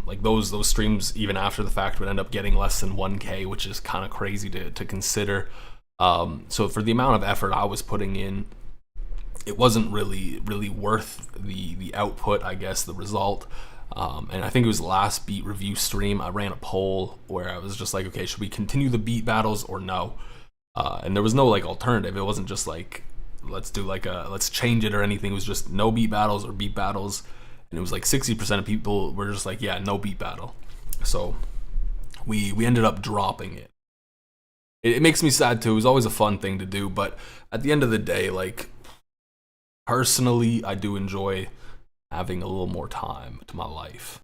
Like those streams, even after the fact, would end up getting less than 1K, which is kind of crazy to consider. So for the amount of effort I was putting in, it wasn't really worth the output, I guess, the result. And I think it was last beat review stream, I ran a poll where I was just like, okay, should we continue the beat battles or no? And there was no like alternative. It wasn't just like, let's change it or anything. It was just no beat battles or beat battles. And it was like 60% of people were just like, yeah, no beat battle. So we ended up dropping it. It makes me sad too. It was always a fun thing to do, but at the end of the day, like, personally, I do enjoy having a little more time to my life.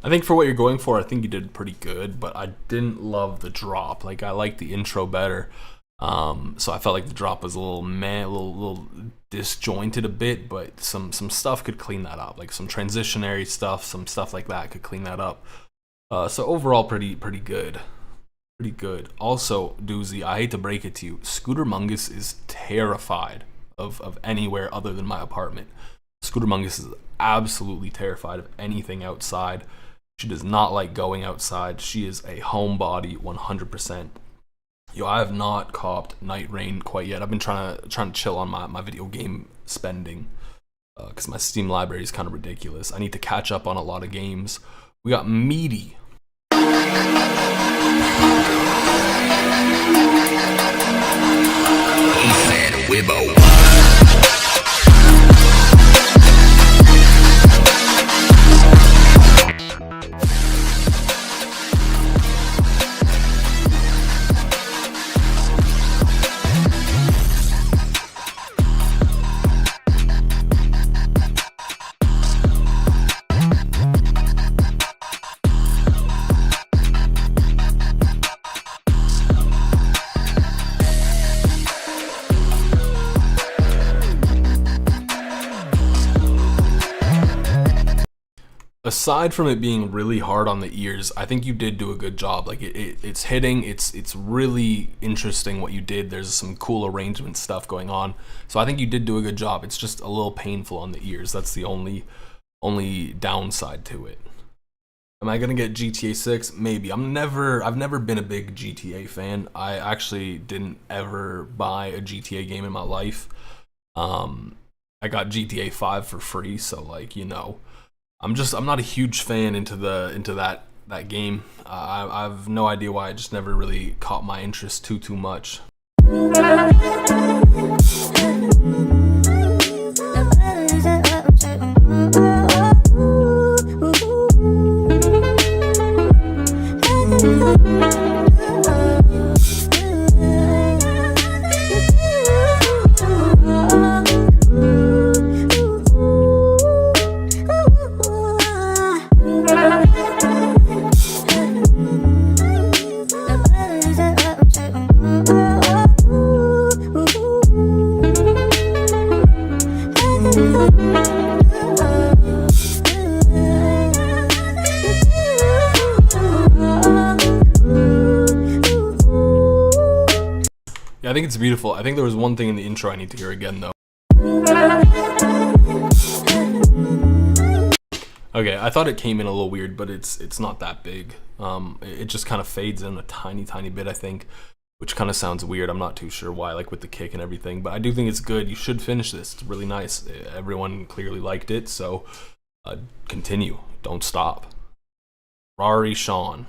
I think for what you're going for, I think you did pretty good, but I didn't love the drop. Like, I liked the intro better. So I felt like the drop was a little disjointed a bit, but some stuff could clean that up. Like some transitionary stuff, some stuff like that could clean that up. So overall, pretty good. Pretty good. Also, Doozy, I hate to break it to you, Scooter Mungus is terrified of anywhere other than my apartment. Scooter Mungus is absolutely terrified of anything outside. She does not like going outside. She is a homebody 100%. Yo, I have not copped Night Rain quite yet. I've been trying to chill on my video game spending because my Steam library is kind of ridiculous. I need to catch up on a lot of games. We got Meaty. Wibbo. Aside from it being really hard on the ears, I think you did do a good job. Like it's hitting, it's really interesting what you did. There's some cool arrangement stuff going on. So I think you did do a good job. It's just a little painful on the ears. That's the only downside to it. Am I gonna get GTA 6? Maybe. I've never been a big GTA fan. I actually didn't ever buy a GTA game in my life. I got GTA 5 for free, so like, you know, I'm not a huge fan into that game. I have no idea why. It just never really caught my interest too much. I think it's beautiful. I think there was one thing in the intro I need to hear again though. Okay, I thought it came in a little weird, but it's not that big. It just kind of fades in a tiny bit, I think, which kind of sounds weird. I'm not too sure why, like with the kick and everything, but I do think it's good. You should finish this. It's really nice. Everyone clearly liked it, so continue. Don't stop. Rari Sean.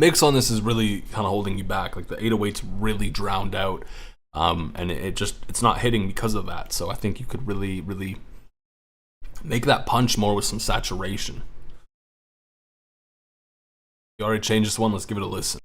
mix on this is really kind of holding you back. Like the 808's really drowned out, and it's not hitting because of that. So I think you could really make that punch more with some saturation. You already changed this one. Let's give it a listen.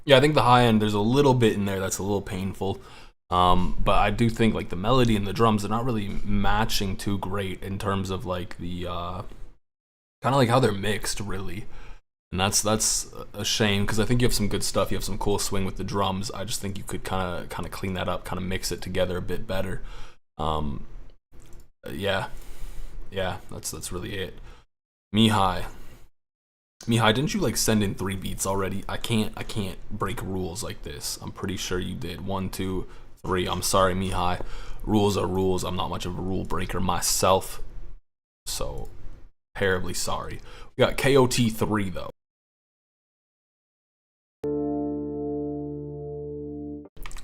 Yeah, I think the high end, there's a little bit in there that's a little painful. But I do think like the melody and the drums are not really matching too great in terms of like the kind of like how they're mixed, really. And that's a shame, because I think you have some good stuff. You have some cool swing with the drums. I just think you could kind of clean that up, kind of mix it together a bit better. Yeah, that's really it. Mihai, didn't you like send in 3 beats already? I can't break rules like this. I'm pretty sure you did. 1, 2, 3. I'm sorry, Mihai. Rules are rules. I'm not much of a rule breaker myself, so terribly sorry. We got KOT3 though.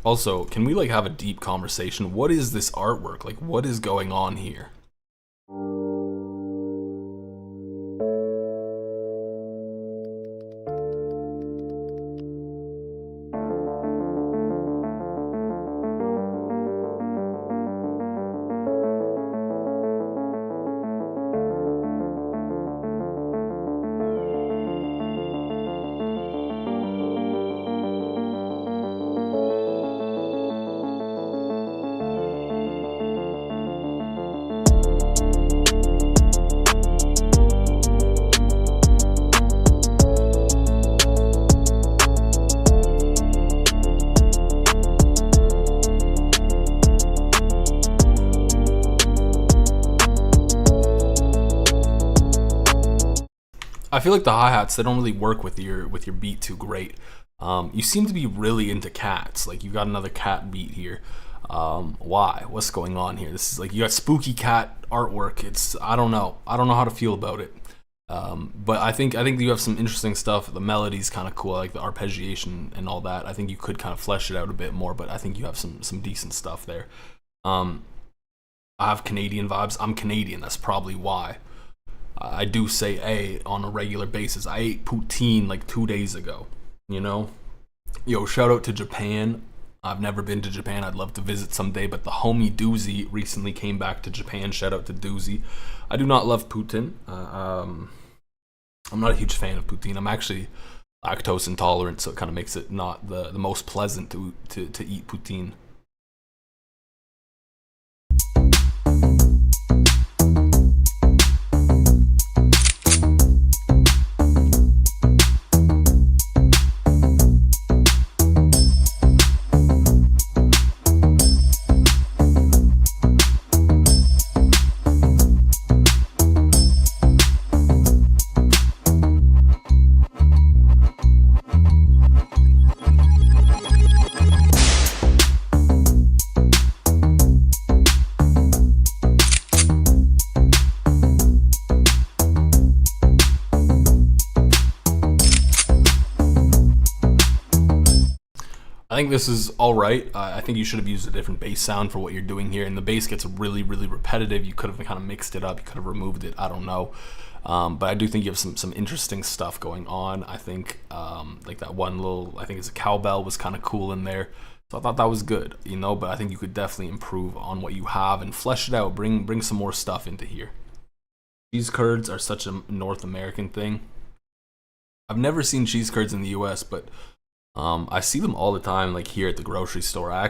Also, can we like have a deep conversation? What is this artwork? Like, what is going on here? I feel like the hi-hats, they don't really work with your beat too great. You seem to be really into cats. Like you got another cat beat here. Why? What's going on here? This is like you got spooky cat artwork. I don't know how to feel about it. But I think you have some interesting stuff. The melody's kind of cool. I like the arpeggiation and all that. I think you could kind of flesh it out a bit more, but I think you have some decent stuff there. I have Canadian vibes. I'm Canadian. That's probably why. I do say A on a regular basis. I ate poutine like 2 days ago, you know? Yo, shout out to Japan. I've never been to Japan. I'd love to visit someday, but the homie Doozy recently came back to Japan. Shout out to Doozy. I do not love poutine. I'm not a huge fan of poutine. I'm actually lactose intolerant, so it kind of makes it not the most pleasant to eat poutine. I think this is all right. I think you should have used a different bass sound for what you're doing here, and the bass gets really repetitive. You could have kind of mixed it up. You could have removed it. I don't know, but I do think you have some interesting stuff going on. I think like that one little, I think it's a cowbell, was kind of cool in there. So I thought that was good, you know. But I think you could definitely improve on what you have and flesh it out. Bring some more stuff into here. Cheese curds are such a North American thing. I've never seen cheese curds in the U.S., but I see them all the time, like here at the grocery store. I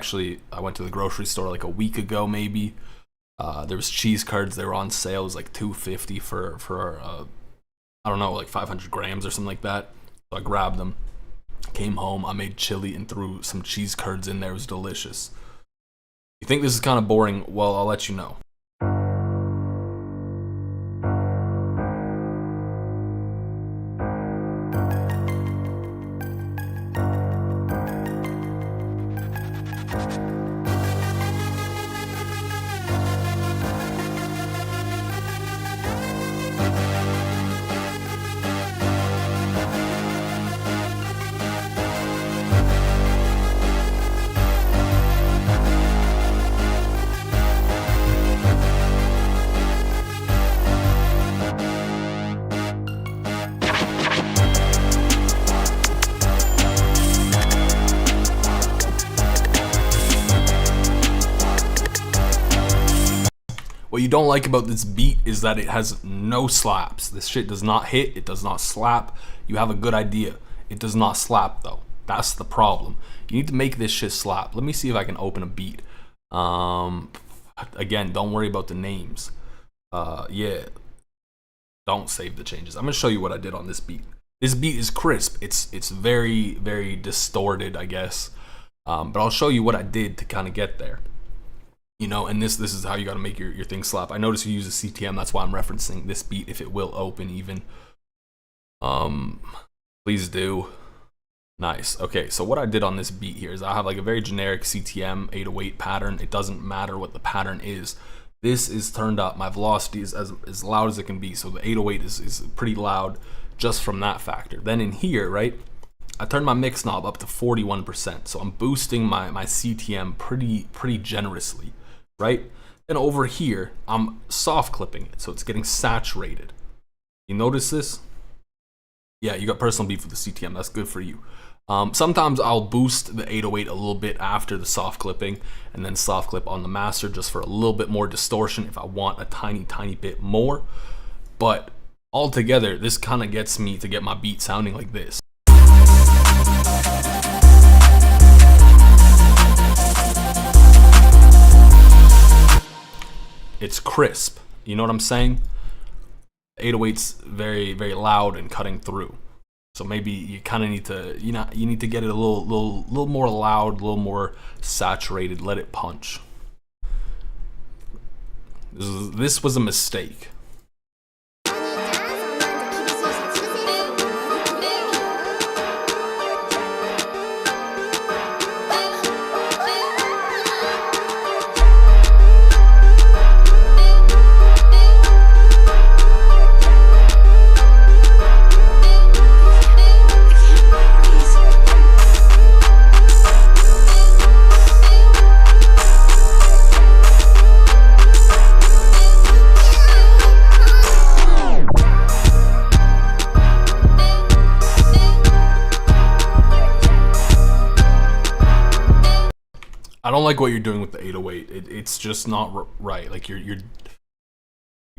went to the grocery store like a week ago, maybe. There was cheese curds. They were on sale. It was like $2.50 for I don't know, like 500 grams or something like that. So I grabbed them. Came home, I made chili and threw some cheese curds in there. It was delicious. You think this is kind of boring? Well, I'll let you know. What you don't like about this beat is that it has no slaps. This shit does not hit, it does not slap. You have a good idea. It does not slap though. That's the problem. You need to make this shit slap. Let me see if I can open a beat. Again, don't worry about the names. Yeah. Don't save the changes. I'm gonna show you what I did on this beat. This beat is crisp. It's very, very distorted, I guess. But I'll show you what I did to kind of get there. You know, and this is how you got to make your thing slap. I noticed you use a CTM, that's why I'm referencing this beat if it will open even. Please do. Nice. Okay, so what I did on this beat here is I have like a very generic CTM 808 pattern. It doesn't matter what the pattern is. This is turned up. My velocity is as loud as it can be. So the 808 is pretty loud just from that factor. Then in here, right, I turned my mix knob up to 41%. So I'm boosting my CTM pretty generously. Right? And over here, I'm soft clipping it, so it's getting saturated. You notice this? Yeah, you got personal beef with the CTM. That's good for you. Sometimes I'll boost the 808 a little bit after the soft clipping and then soft clip on the master just for a little bit more distortion if I want a tiny bit more. But altogether, this kind of gets me to get my beat sounding like this. It's crisp, you know what I'm saying? 808's very loud and cutting through. So maybe you kind of need to, you need to get it a little more loud, a little more saturated, let it punch. This was a mistake. I don't like what you're doing with the 808. It's just not right. Like you're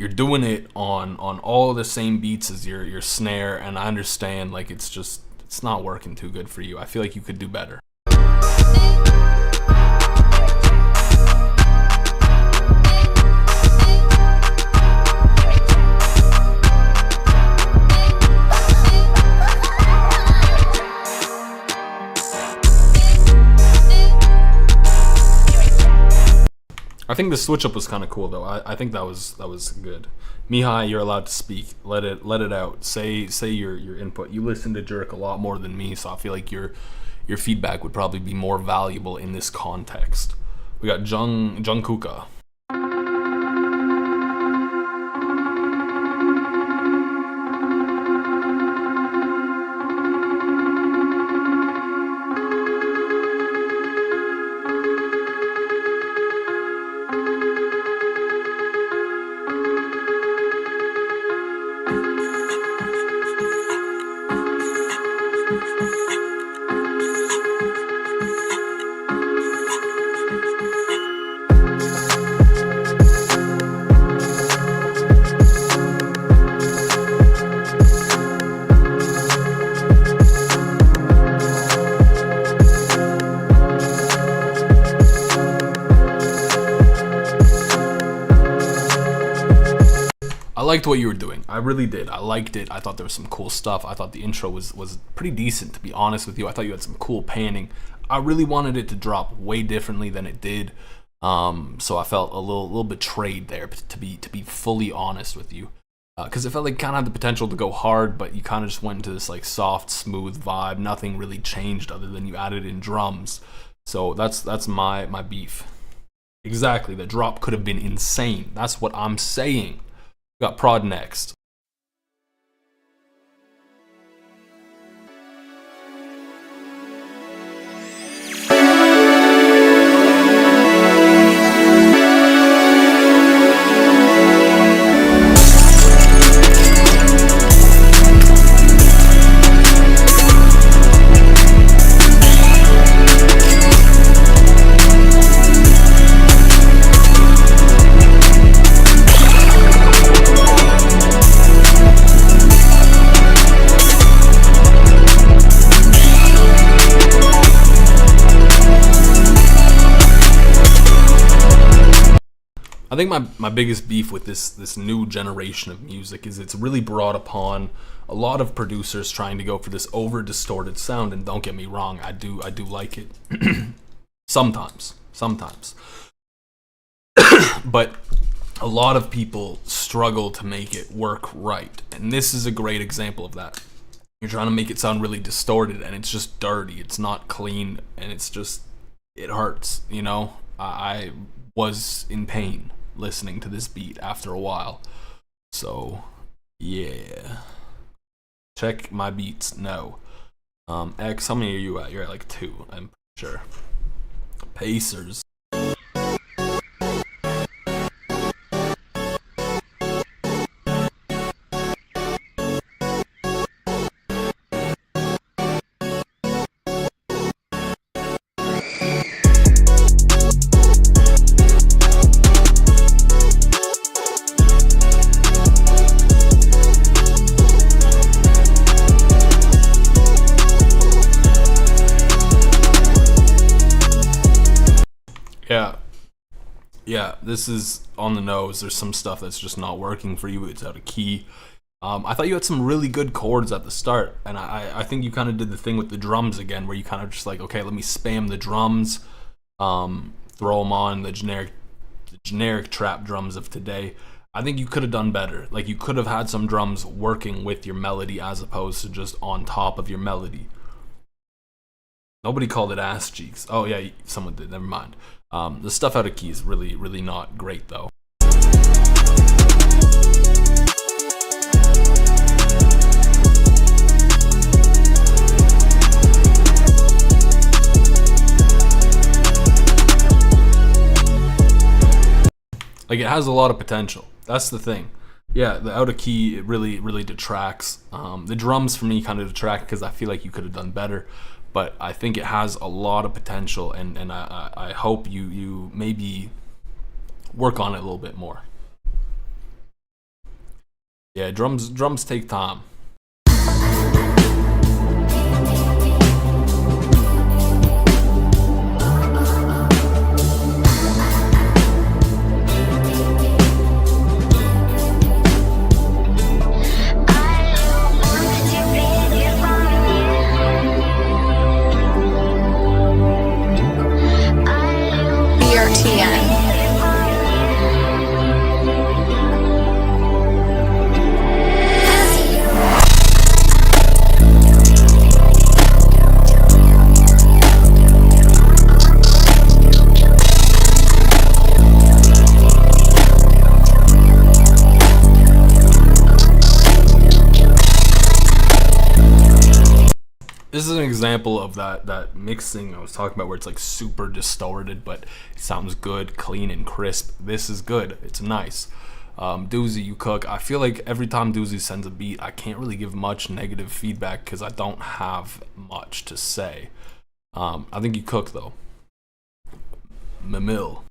doing it on all the same beats as your snare, and I understand like it's not working too good for you. I feel like you could do better. I think the switch up was kind of cool though. I think that was good. Mihai, you're allowed to speak. Let it out. Say your input. You listen to Jerk a lot more than me, so I feel like your feedback would probably be more valuable in this context. We got Jungkook. liked what you were doing. I really did. I liked it. I thought there was some cool stuff. I thought the intro was pretty decent, to be honest with you. I thought you had some cool panning. I really wanted it to drop way differently than it did. So I felt a little betrayed there, to be fully honest with you. Because it felt like it kind of had the potential to go hard, but you kind of just went into this like soft, smooth vibe. Nothing really changed other than you added in drums. So that's my beef. Exactly, the drop could have been insane. That's what I'm saying. We got Prod next. I think my biggest beef with this new generation of music is it's really brought upon a lot of producers trying to go for this over distorted sound, and don't get me wrong, I do like it sometimes but a lot of people struggle to make it work right, and this is a great example of that. You're trying to make it sound really distorted and it's just dirty, it's not clean, and it hurts, you know. I was in pain listening to this beat after a while. So yeah, check my beats. No. X, how many are you at? You're at like 2, I'm sure. Pacers. Yeah, this is on the nose. There's some stuff that's just not working for you. It's out of key. I thought you had some really good chords at the start, and I think you kind of did the thing with the drums again, where you kind of just like, okay, let me spam the drums, throw them on the generic trap drums of today. I think you could have done better. Like, you could have had some drums working with your melody as opposed to just on top of your melody. Nobody called it ass cheeks. Oh yeah, someone did. Never mind. The stuff out of key is really, really not great though. Like, it has a lot of potential. That's the thing. Yeah, the out of key, it really, really detracts. The drums for me kind of detract because I feel like you could have done better. But I think it has a lot of potential, and I hope you maybe work on it a little bit more. Yeah, drums take time. This is an example of that mixing I was talking about, where it's like super distorted, but it sounds good, clean and crisp. This is good. It's nice. Doozy, you cook. I feel like every time Doozy sends a beat, I can't really give much negative feedback because I don't have much to say. I think you cook though. Mamil.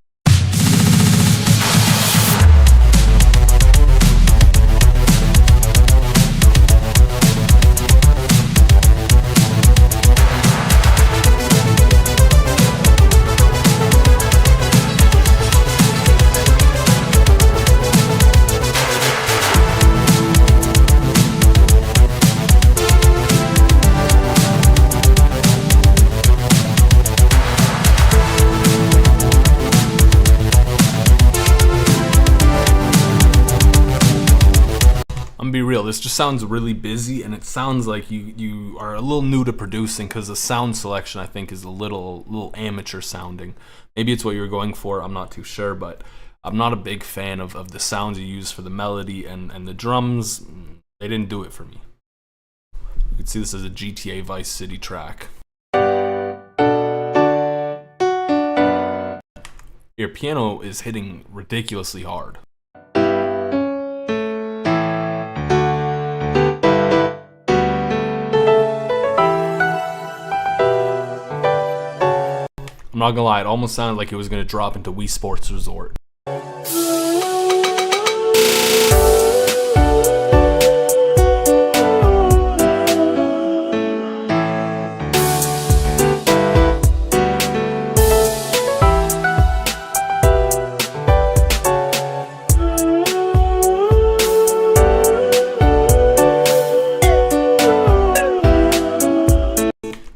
real, this just sounds really busy, and it sounds like you are a little new to producing, because the sound selection I think is a little amateur sounding. Maybe it's what you're going for, I'm not too sure, but I'm not a big fan of the sounds you use for the melody, and the drums, they didn't do it for me. You can see this as a GTA Vice City track. Your piano is hitting ridiculously hard. I'm not gonna lie, it almost sounded like it was gonna drop into Wii Sports Resort.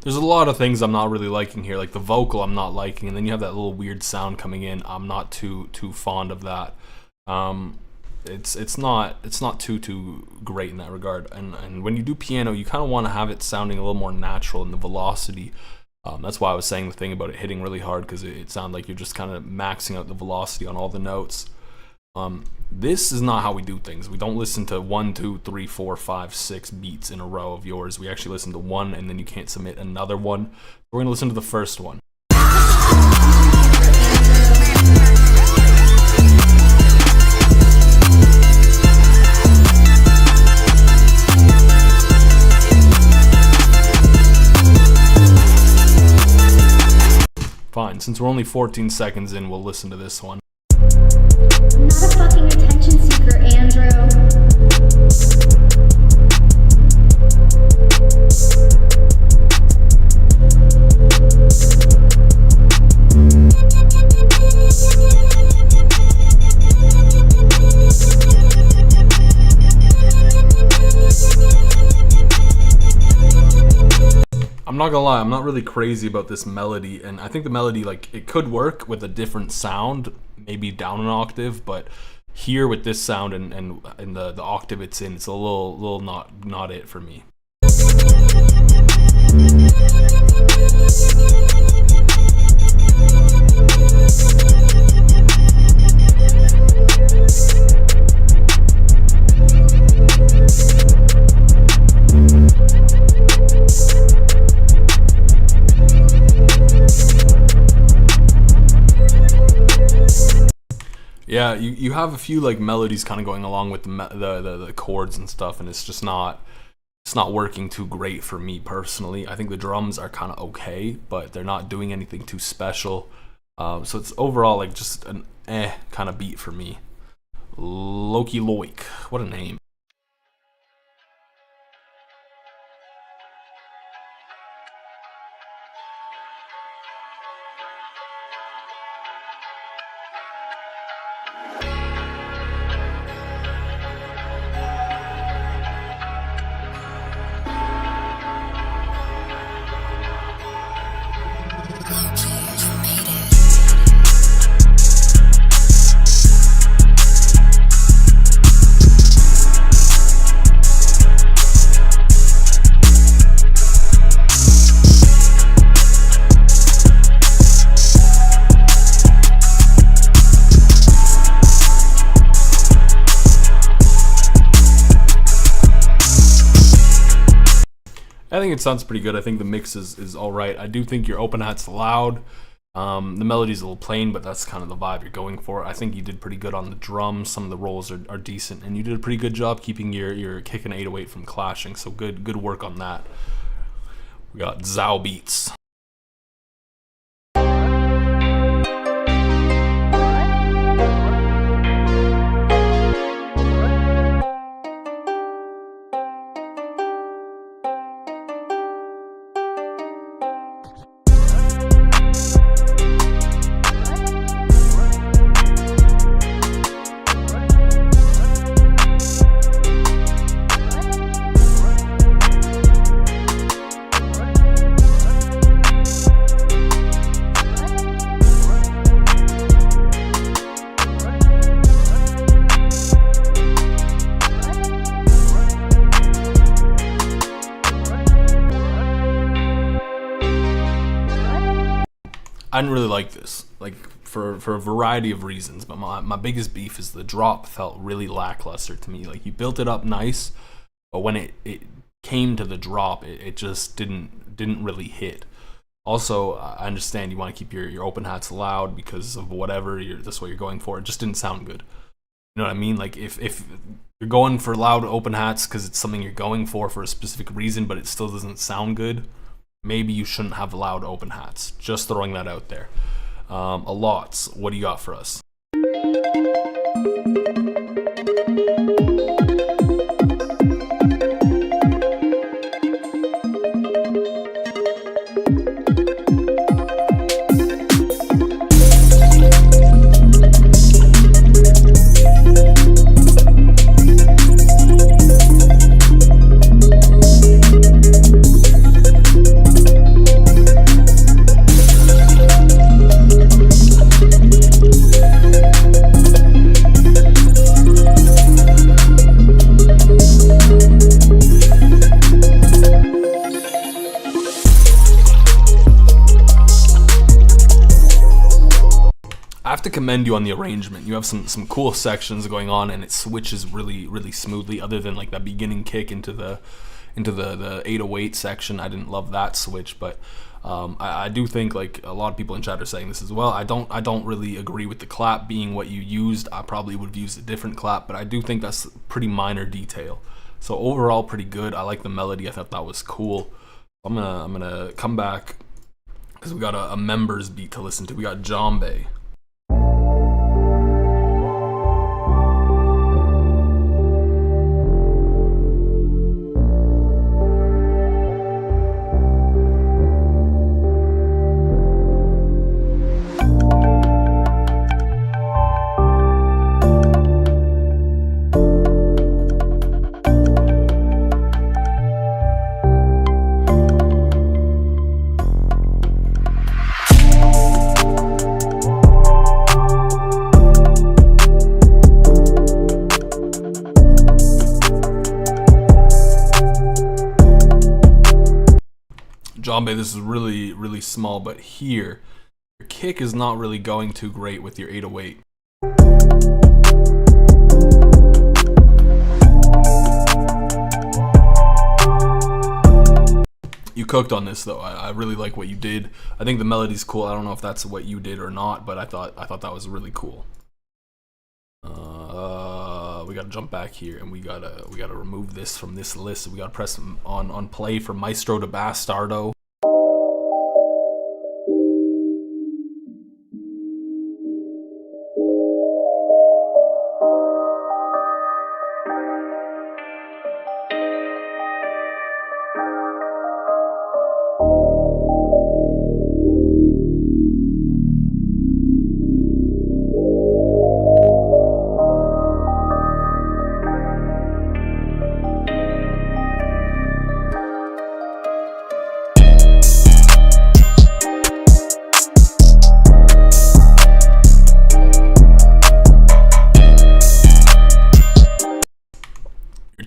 There's a lot of things I'm not really liking here, like the vocal I'm not liking, and then you have that little weird sound coming in. I'm not too fond of that. It's not too great in that regard. And when you do piano, you kind of want to have it sounding a little more natural in the velocity. That's why I was saying the thing about it hitting really hard, because it sounded like you're just kind of maxing out the velocity on all the notes. This is not how we do things. We don't listen to 1, 2, 3, 4, 5, 6 beats in a row of yours. We actually listen to one, and then you can't submit another one. We're gonna listen to the first one. Fine, since we're only 14 seconds in, we'll listen to this one. I'm not a fucking attention seeker, Andrew. I'm not gonna lie, I'm not really crazy about this melody, and I think the melody, like, it could work with a different sound, maybe down an octave, but here with this sound and the octave it's in, it's a little not it for me. Yeah, you have a few like melodies kind of going along with the chords and stuff, and it's just not working too great for me personally. I think the drums are kind of okay, but they're not doing anything too special. So it's overall like just an kind of beat for me. Loki Loik, what a name. I think it sounds pretty good. I think the mix is all right. I do think your open hat's loud. The melody's a little plain, but that's kind of the vibe you're going for. I think you did pretty good on the drums. Some of the rolls are decent, and you did a pretty good job keeping your kick and 808 from clashing. So good work on that. We got Zao Beats. I didn't really like this, like for a variety of reasons. But my biggest beef is the drop felt really lackluster to me. Like, you built it up nice, but when it came to the drop, it just didn't really hit. Also, I understand you want to keep your open hats loud because of whatever that's what you're going for. It just didn't sound good. You know what I mean? Like, if you're going for loud open hats because it's something you're going for a specific reason, but it still doesn't sound good, maybe you shouldn't have loud open hats. Just throwing that out there. A lots. What do you got for us? I have to commend you on the arrangement. You have some cool sections going on, and it switches really smoothly. Other than like that beginning kick into the 808 section, I didn't love that switch. But I do think, like, a lot of people in chat are saying this as well. I don't really agree with the clap being what you used. I probably would have used a different clap, but I do think that's a pretty minor detail. So overall, pretty good. I like the melody. I thought that was cool. I'm gonna come back because we got a members beat to listen to. We got Jambe. Jambe, this is really small, but here, your kick is not really going too great with your 808. You cooked on this though. I really like what you did. I think the melody's cool. I don't know if that's what you did or not, but I thought that was really cool. We gotta jump back here, and we gotta remove this from this list. We gotta press on play for Maestro de Bastardo.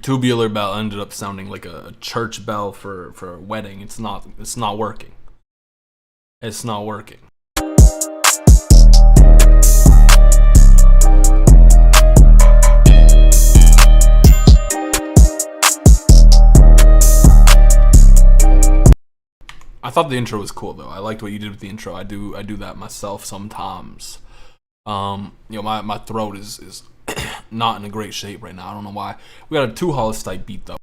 Tubular bell ended up sounding like a church bell for a wedding. It's not working. It's not working. I thought the intro was cool though. I liked what you did with the intro. I do that myself sometimes. My throat is not in a great shape right now. I don't know why. We got a 2 Hollis type beat though.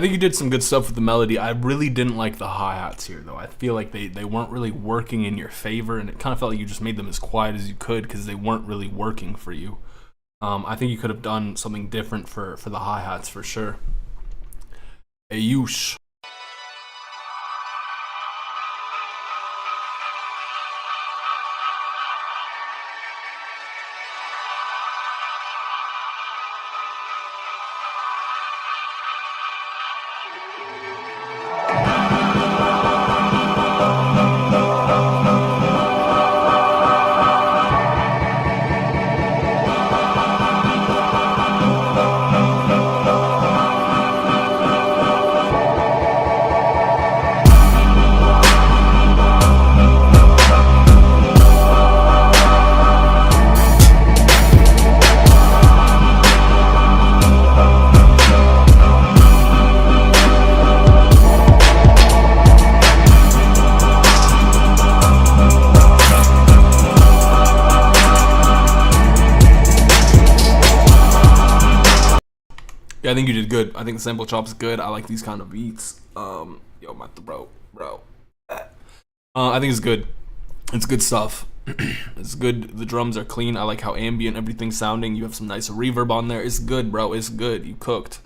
think you did some good stuff with the melody. I really didn't like the hi-hats here, though. I feel like they weren't really working in your favor, and it kind of felt like you just made them as quiet as you could because they weren't really working for you. I think you could have done something different for the hi-hats for sure. Ayush. Yeah, I think you did good. I think the sample chop's good. I like these kind of beats. Yo, my bro. I think it's good. It's good stuff. It's good. The drums are clean. I like how ambient everything's sounding. You have some nice reverb on there. It's good, bro. It's good. You cooked.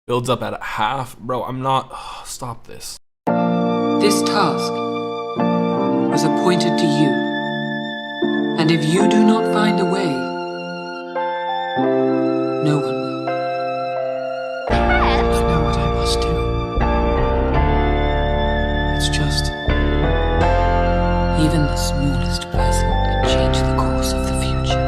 Builds up at a half, bro. I'm not. Stop this. This task was appointed to you, and if you do not find a way, no one will. I know what I must do. It's just even the smallest person can change the course of the future.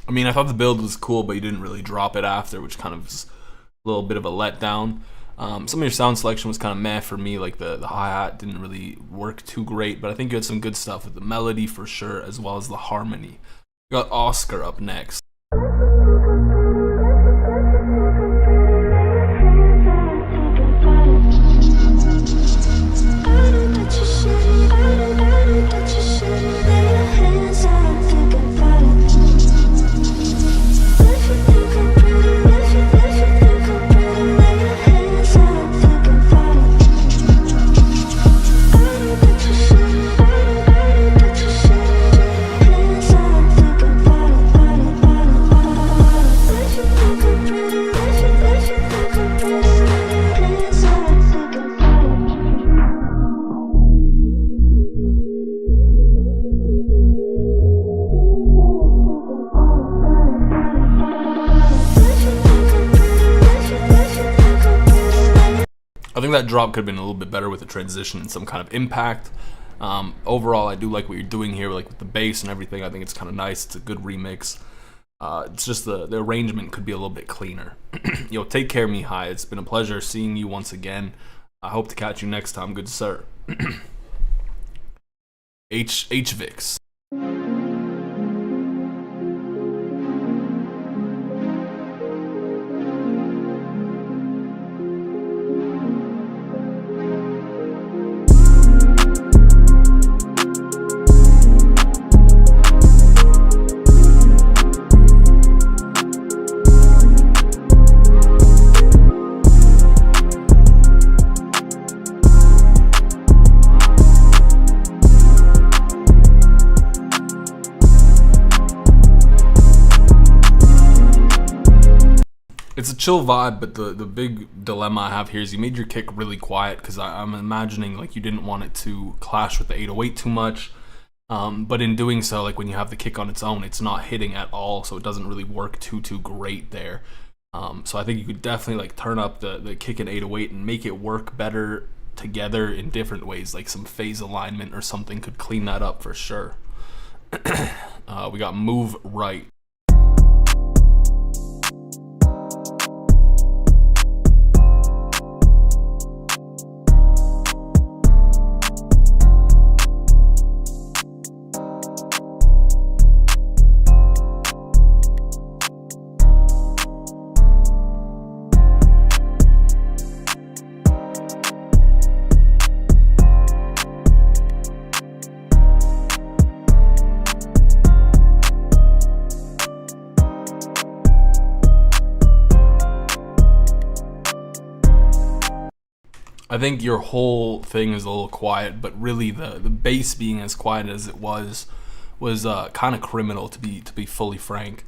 I mean, I thought the build was cool, but you didn't really drop it after, which kind of was a little bit of a letdown. Some of your sound selection was kind of meh for me, like the hi-hat didn't really work too great, but I think you had some good stuff with the melody for sure, as well as the harmony. You got Oscar up next. I think that drop could have been a little bit better with the transition and some kind of impact. Overall, I do like what you're doing here, like with the bass and everything. I think it's kind of nice. It's a good remix. It's just the arrangement could be a little bit cleaner. Yo, take care, Mihai. It's been a pleasure seeing you once again. I hope to catch you next time, good sir. HVix. It's a chill vibe, but the big dilemma I have here is you made your kick really quiet because I'm imagining like you didn't want it to clash with the 808 too much. But in doing so, like when you have the kick on its own, it's not hitting at all, so it doesn't really work too great there. So I think you could definitely like turn up the kick and 808 and make it work better together in different ways, like some phase alignment or something could clean that up for sure. We got Move Right. I think your whole thing is a little quiet, but really the bass being as quiet as it was kind of criminal, to be fully frank.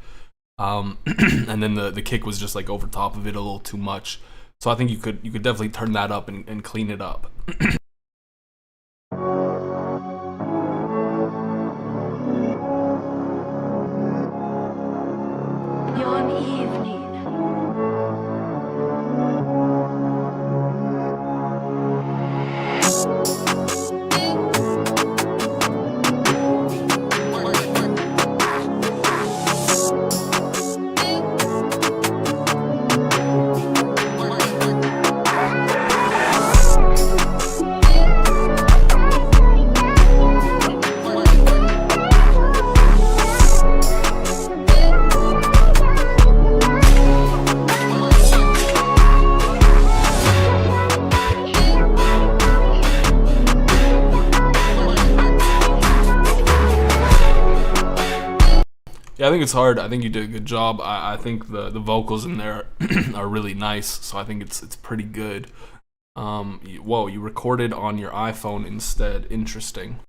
And then the kick was just like over top of it a little too much. So I think you could definitely turn that up and clean it up. Yon evening. Yeah, I think it's hard. I think you did a good job. I think the vocals in there are really nice, so I think it's pretty good. Whoa, you recorded on your iPhone instead. Interesting.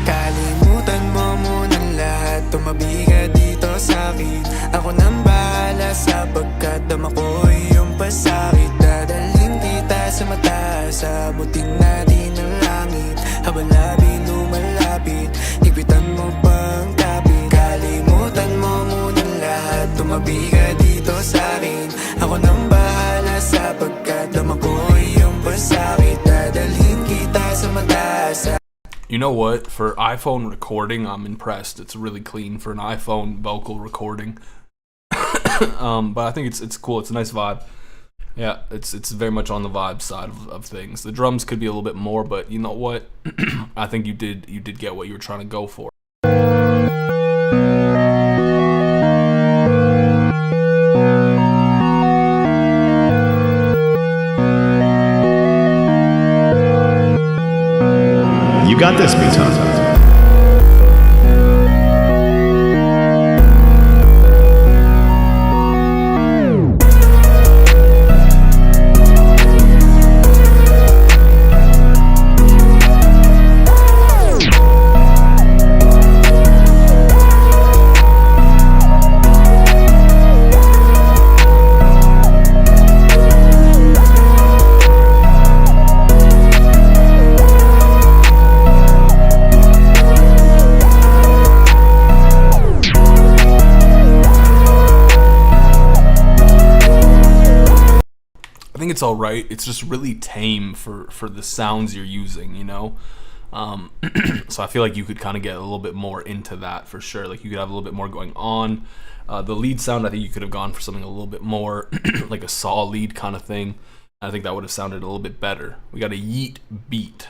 Kalimutan mo munang lahat, tumabi ka dito sa'kin. Ako nang bahala sapagkat dama ko iyong pasakit. Dadalhin kita sa mataas, abutin natin ang langit. Habang labi lumalapit, higpitan mo pang kapit. Kalimutan mo munang lahat, tumabi ka dito sa'kin. Ako nang bahala sapagkat dama ko iyong pasakit. Dadalhin kita sa mataas. You know what? For iPhone recording, I'm impressed. It's really clean for an iPhone vocal recording. But I think it's cool. It's a nice vibe. Yeah, it's very much on the vibe side of things. The drums could be a little bit more, but you know what? I think you did get what you were trying to go for. You got this, Beaton. I think it's all right. It's just really tame for the sounds you're using, you know? So I feel like you could kind of get a little bit more into that for sure. Like you could have a little bit more going on. The lead sound, I think you could have gone for something a little bit more like a saw lead kind of thing. I think that would have sounded a little bit better. We got a yeet beat.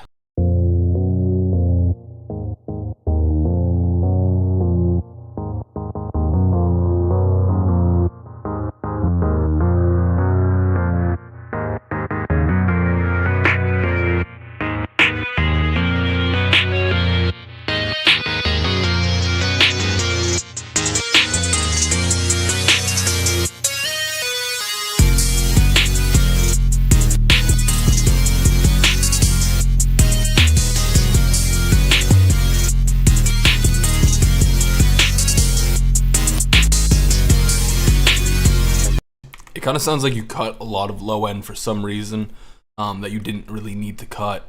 Kind of sounds like you cut a lot of low end for some reason that you didn't really need to cut.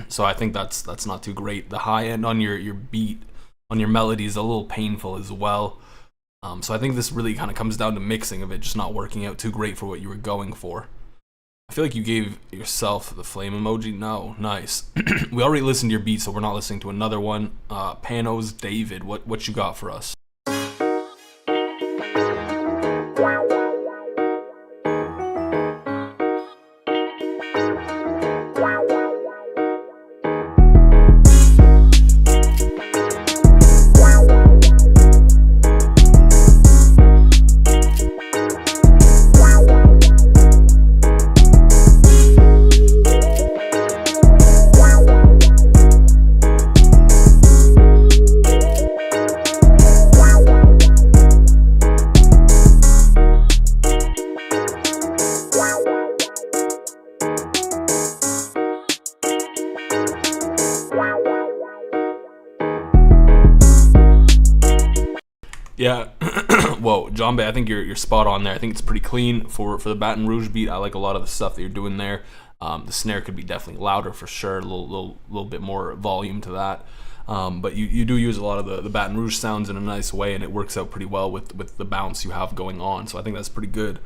So I think that's not too great. The high end on your beat your melody is a little painful as well. So I think this really kind of comes down to mixing of it just not working out too great for what you were going for. I feel like you gave yourself the flame emoji. No, nice. We already listened to your beat, so we're not listening to another one. Panos David, what you got for us? Yeah, whoa, John Bay, I think you're spot on there. I think it's pretty clean for the Baton Rouge beat. I like a lot of the stuff that you're doing there. The snare could be definitely louder for sure, a little bit more volume to that. But you do use a lot of the Baton Rouge sounds in a nice way, and it works out pretty well with the bounce you have going on. So I think that's pretty good.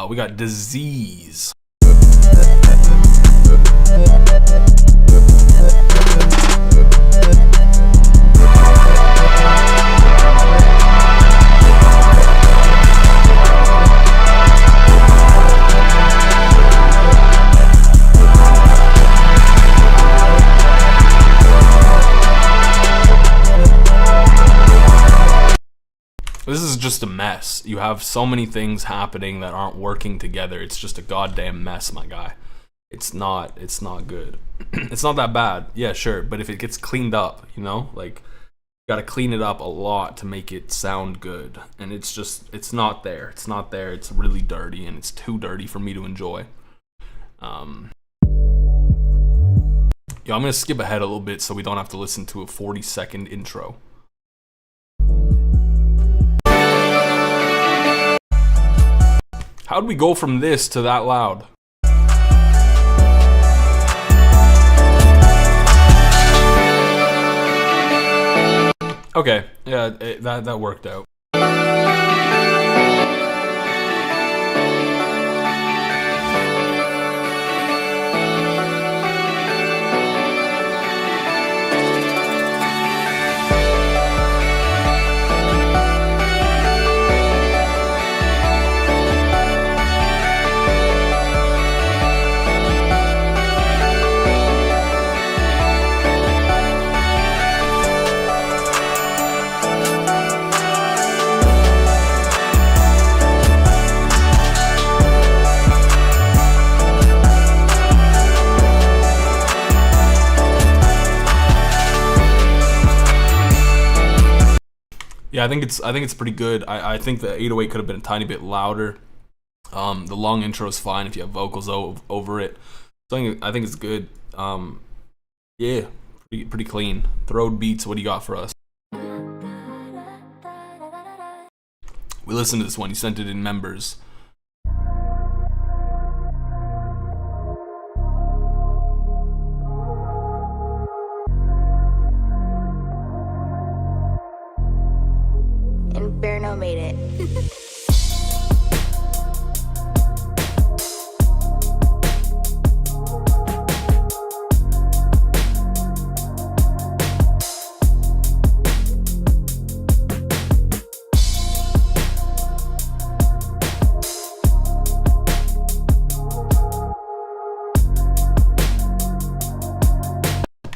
We got Disease. This is just a mess. You have so many things happening that aren't working together. It's just a goddamn mess, my guy. It's not good. It's not that bad. Yeah, sure. But if it gets cleaned up, you know, like, you gotta clean it up a lot to make it sound good. And it's not there. It's not there. It's really dirty, and it's too dirty for me to enjoy. I'm gonna skip ahead a little bit so we don't have to listen to a 40-second intro. How'd we go from this to that loud? Okay, yeah, that worked out. Yeah, I think it's pretty good. I think the 808 could have been a tiny bit louder. The long intro is fine if you have vocals over it. So I think it's good. Yeah, pretty clean. Throwed Beats, what do you got for us? We listened to this one. You sent it in members. And Berno made it.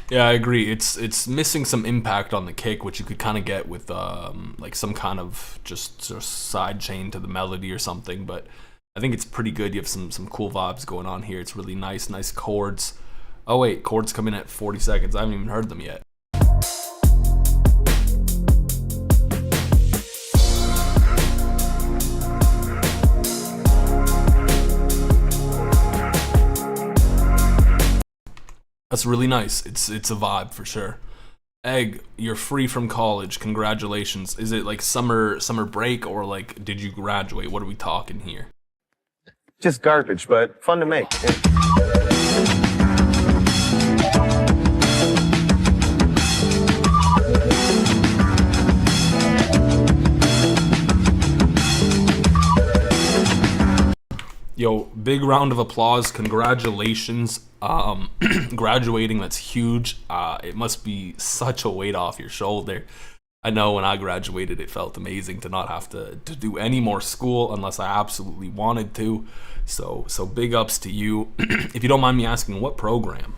Yeah, I agree. It's missing some impact on the kick, which you could kind of get with like some kind of just sort of side chain to the melody or something. But I think it's pretty good. You have some cool vibes going on here. It's really nice chords. Oh wait, chords come in at 40 seconds. I haven't even heard them yet. That's really nice. It's a vibe for sure. Egg, you're free from college. Congratulations. Is it like summer break, or like did you graduate? What are we talking here? Just garbage, but fun to make. Yo, big round of applause. Congratulations. Graduating, that's huge. It must be such a weight off your shoulder. I know when I graduated, it felt amazing to not have to do any more school unless I absolutely wanted to. So big ups to you. If you don't mind me asking, what program?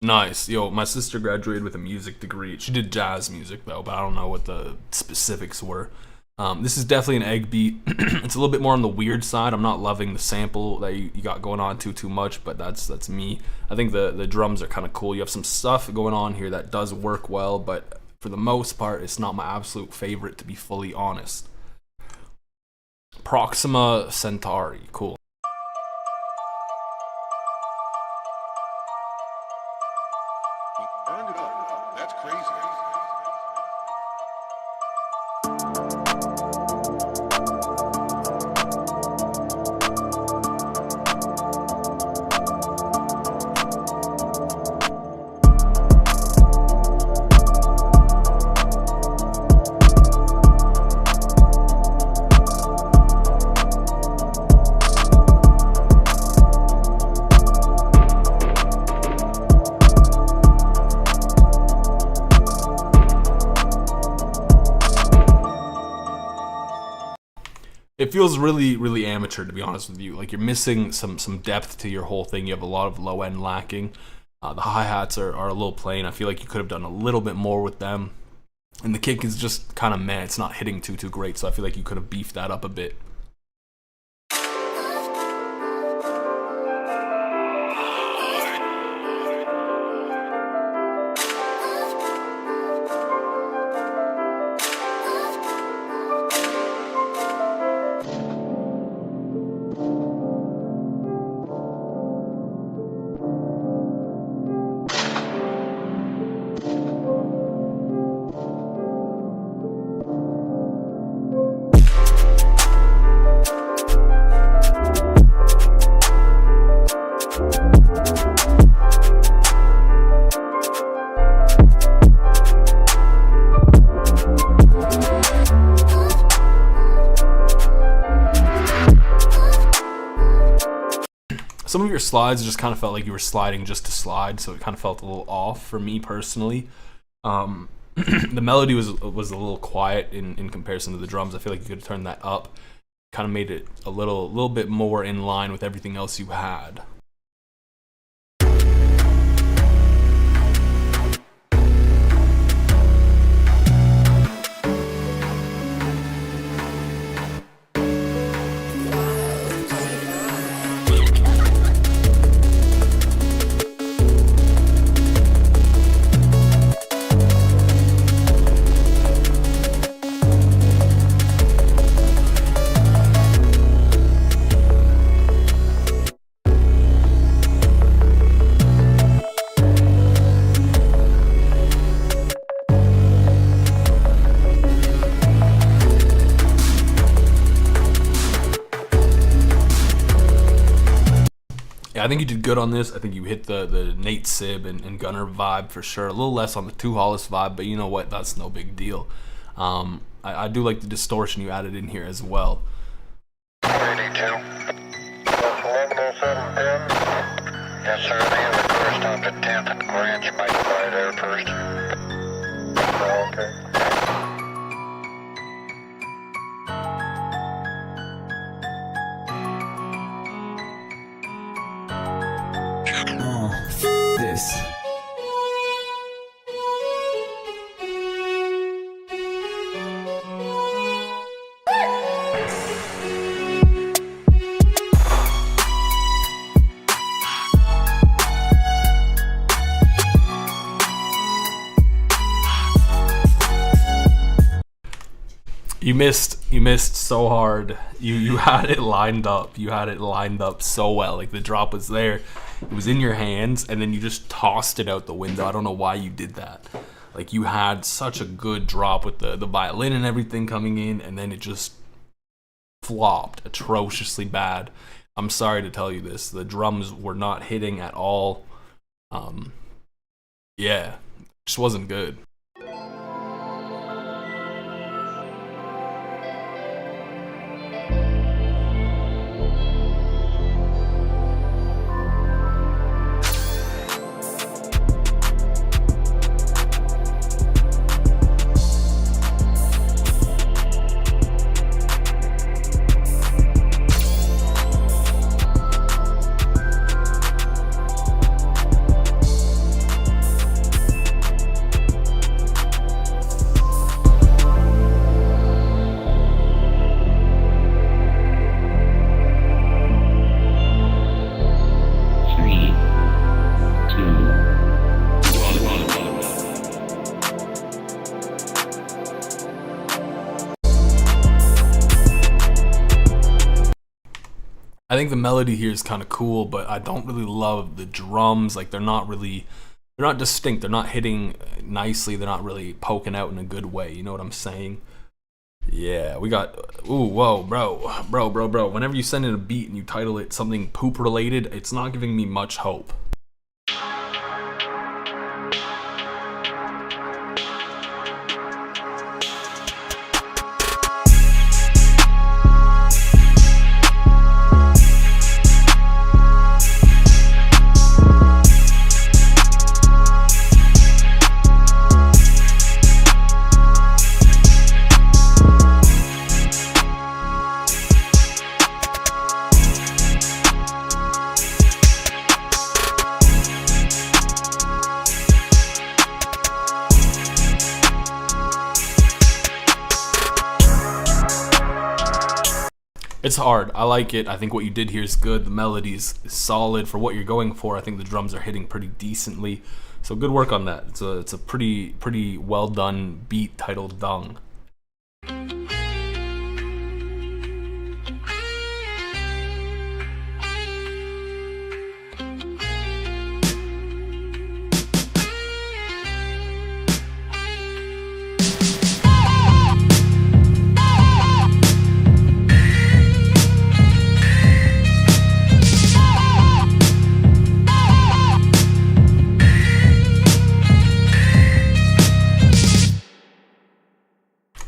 Nice. Yo, my sister graduated with a music degree. She did jazz music though, but I don't know what the specifics were. This is definitely an egg beat. It's a little bit more on the weird side. I'm not loving the sample that you got going on too much, but that's me. I think the drums are kind of cool. You have some stuff going on here that does work well, but for the most part, it's not my absolute favorite, to be fully honest. Proxima Centauri, cool. Burned it up. That's crazy. It feels really amateur, to be honest with you. Like you're missing some depth to your whole thing. You have a lot of low end lacking. The hi-hats are a little plain. I feel like you could have done a little bit more with them. And the kick is just kind of meh. It's not hitting too great, so I feel like you could have beefed that up a bit. Some of your slides just kind of felt like you were sliding just to slide, so it kind of felt a little off for me personally. The melody was a little quiet in comparison to the drums. I feel like you could have turned that up, kind of made it a little bit more in line with everything else you had. I think you did good on this. I think you hit the Nate Sib and Gunner vibe for sure. A little less on the Two Hollis vibe, but you know what? That's no big deal. I do like the distortion you added in here as well. 82. That's 110710. Yes, sir. The other car stopped at 10th and Grant. You might fly there first. Oh, okay. This. You missed so hard. You had it lined up. You had it lined up so well. Like the drop was there. It was in your hands and then you just tossed it out the window. I don't know why you did that. Like you had such a good drop with the violin and everything coming in, and then it just flopped atrociously bad. I'm sorry to tell you this. The drums were not hitting at all. Yeah, just wasn't good. I think the melody here is kind of cool, but I don't really love the drums. Like they're not distinct. They're not hitting nicely. They're not really poking out in a good way. You know what I'm saying? Yeah, we got, ooh, whoa, bro. Whenever you send in a beat and you title it something poop related, it's not giving me much hope. It's hard. I like it. I think what you did here is good. The melody is solid for what you're going for. I think the drums are hitting pretty decently. So good work on that. It's a pretty well done beat titled Dung.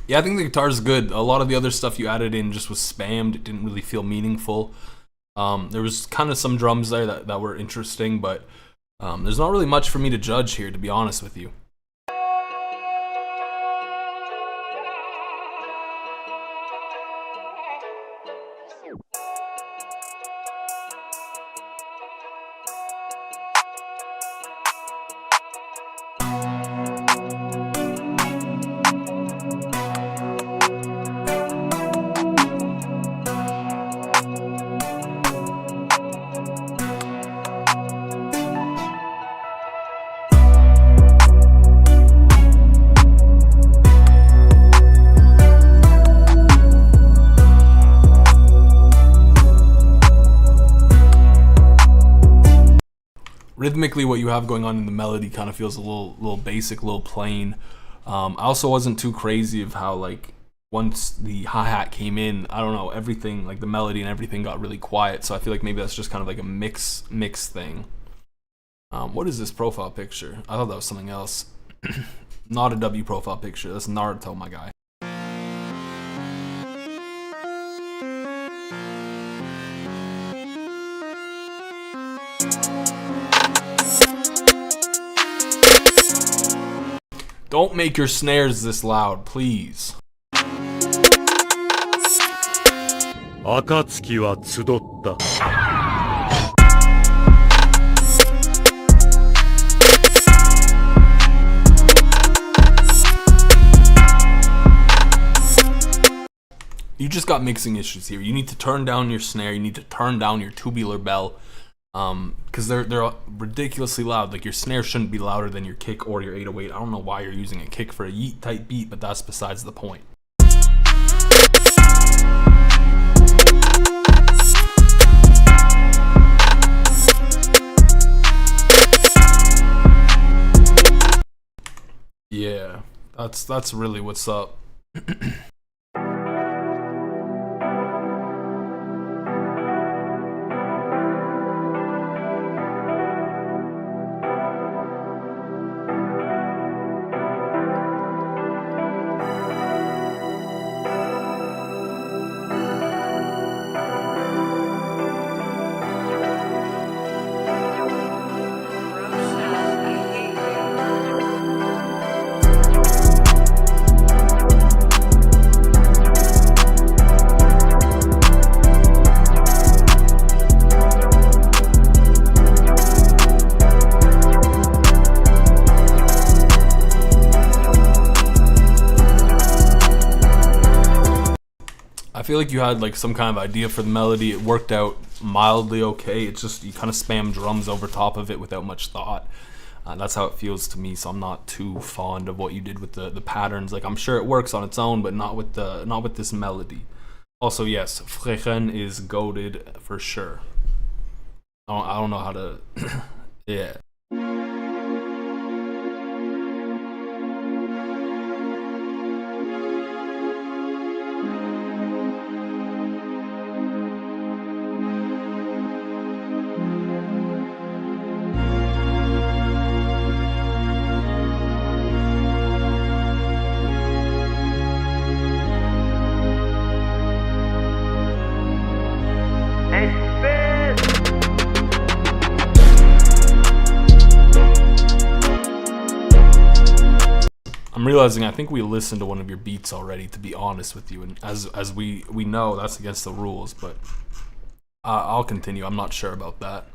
Yeah, I think the guitar's good. A lot of the other stuff you added in just was spammed. It didn't really feel meaningful. There was kind of some drums there that were interesting, but there's not really much for me to judge here, to be honest with you. Rhythmically, what you have going on in the melody kind of feels a little basic, a little plain. I also wasn't too crazy of how, like, once the hi-hat came in, I don't know, everything, like the melody and everything got really quiet. So I feel like maybe that's just kind of like a mix thing. What is this profile picture? I thought that was something else. Not a W profile picture. That's Naruto, my guy. Don't make your snares this loud, please. 暁は集った。 You just got mixing issues here. You need to turn down your snare. You need to turn down your tubular bell, because they're ridiculously loud. Like, your snare shouldn't be louder than your kick or your 808. I don't know why you're using a kick for a yeet type beat, but that's besides the point. Yeah, that's really what's up. I feel like you had like some kind of idea for the melody. It worked out mildly okay. It's just you kind of spam drums over top of it without much thought. That's how it feels to me. So I'm not too fond of what you did with the patterns. Like I'm sure it works on its own, but not with this melody. Also, yes, Frechen is goated for sure. I don't know how to. Yeah. I'm realizing I think we listened to one of your beats already, to be honest with you, and as we know that's against the rules, but I'll continue. I'm not sure about that.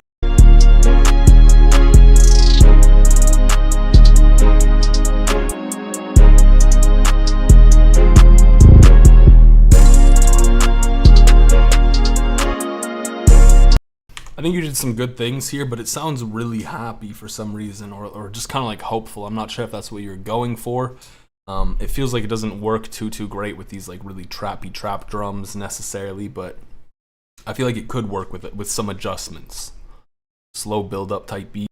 I think you did some good things here, but it sounds really happy for some reason, or just kind of like hopeful. I'm not sure if that's what you're going for. It feels like it doesn't work too great with these like really trappy trap drums necessarily, but I feel like it could work with it with some adjustments. Slow build up type beat.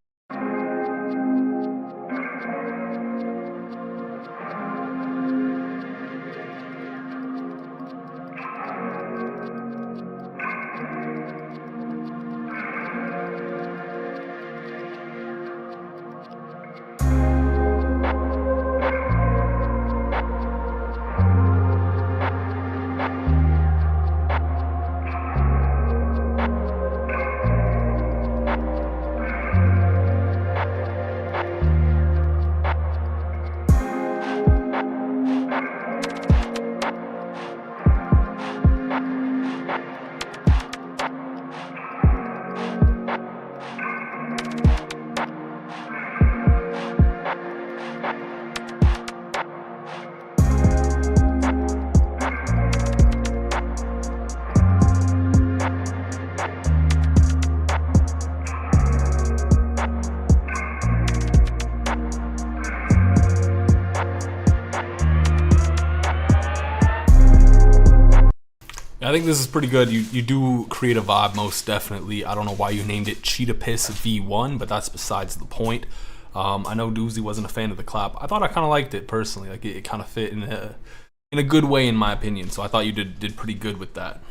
I think this is pretty good. You do create a vibe, most definitely. I don't know why you named it Cheetah Piss V1, but that's besides the point. I know Doozy wasn't a fan of the clap. I thought I kind of liked it personally. Like it kind of fit in a good way, in my opinion. So I thought you did pretty good with that.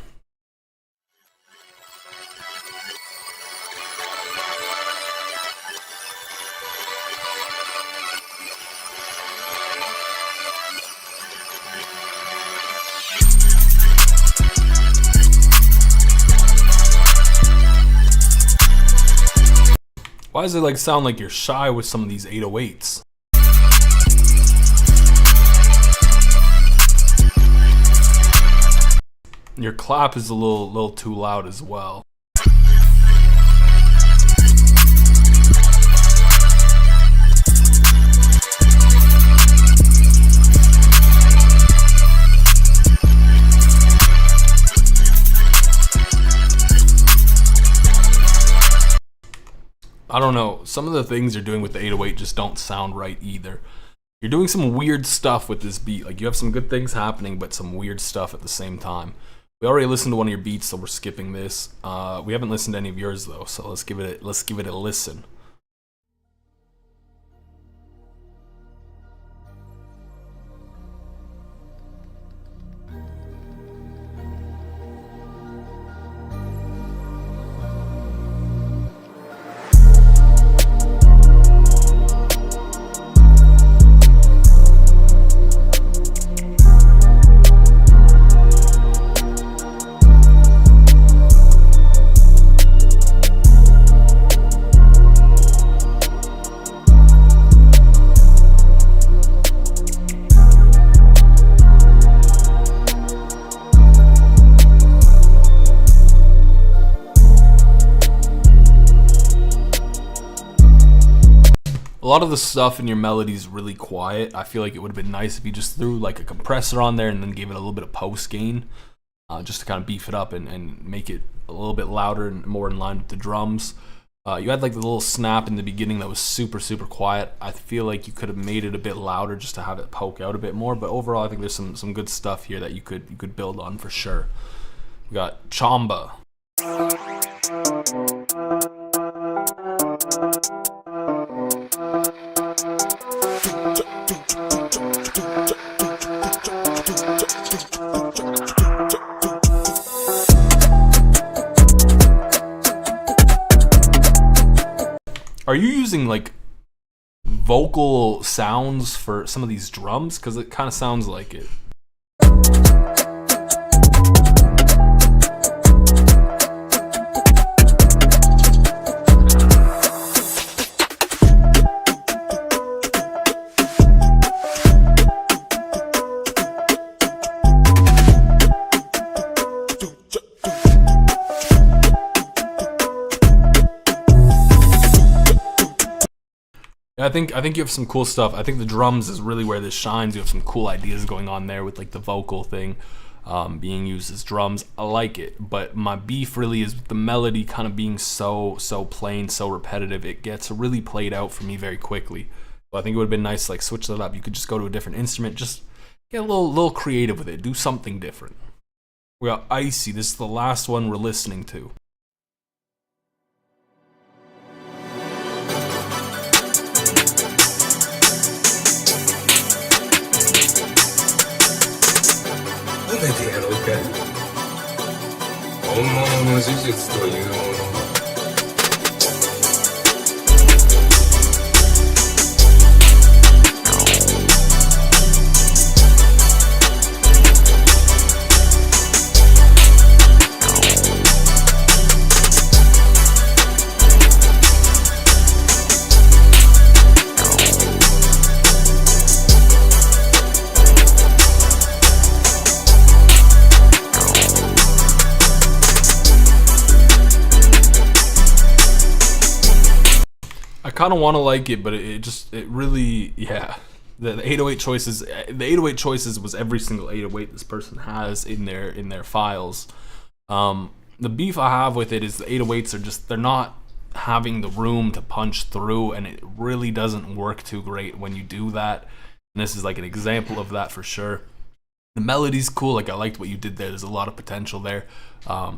Why does it like sound like you're shy with some of these 808s? Your clap is a little too loud as well. I don't know, some of the things you're doing with the 808 just don't sound right either. You're doing some weird stuff with this beat. Like you have some good things happening, but some weird stuff at the same time. We already listened to one of your beats, so we're skipping this. We haven't listened to any of yours though, so let's give it a listen. lot of the stuff in your melody is really quiet. I feel like it would have been nice if you just threw like a compressor on there and then gave it a little bit of post gain, just to kind of beef it up and make it a little bit louder and more in line with the drums. You had like the little snap in the beginning that was super quiet. I feel like you could have made it a bit louder just to have it poke out a bit more. But overall, I think there's some good stuff here that you could build on for sure. We got Chamba. Are you using like vocal sounds for some of these drums? Because it kind of sounds like it. I think you have some cool stuff. I think the drums is really where this shines. You have some cool ideas going on there with like the vocal thing being used as drums. I like it, but my beef really is the melody kind of being so plain, so repetitive. It gets really played out for me very quickly. So I think it would have been nice to like switch that up. You could just go to a different instrument, just get a little creative with it, do something different. We got Icy. This is the last one we're listening to. 褒めてやろうか。本物の呪術というもの。I kind of want to like it, but it really, yeah. The 808 choices, the 808 choices was every single 808 this person has in their files. The beef I have with it is the 808s are just, they're not having the room to punch through, and it really doesn't work too great when you do that. And this is like an example of that for sure. The melody's cool, like I liked what you did there. There's a lot of potential there.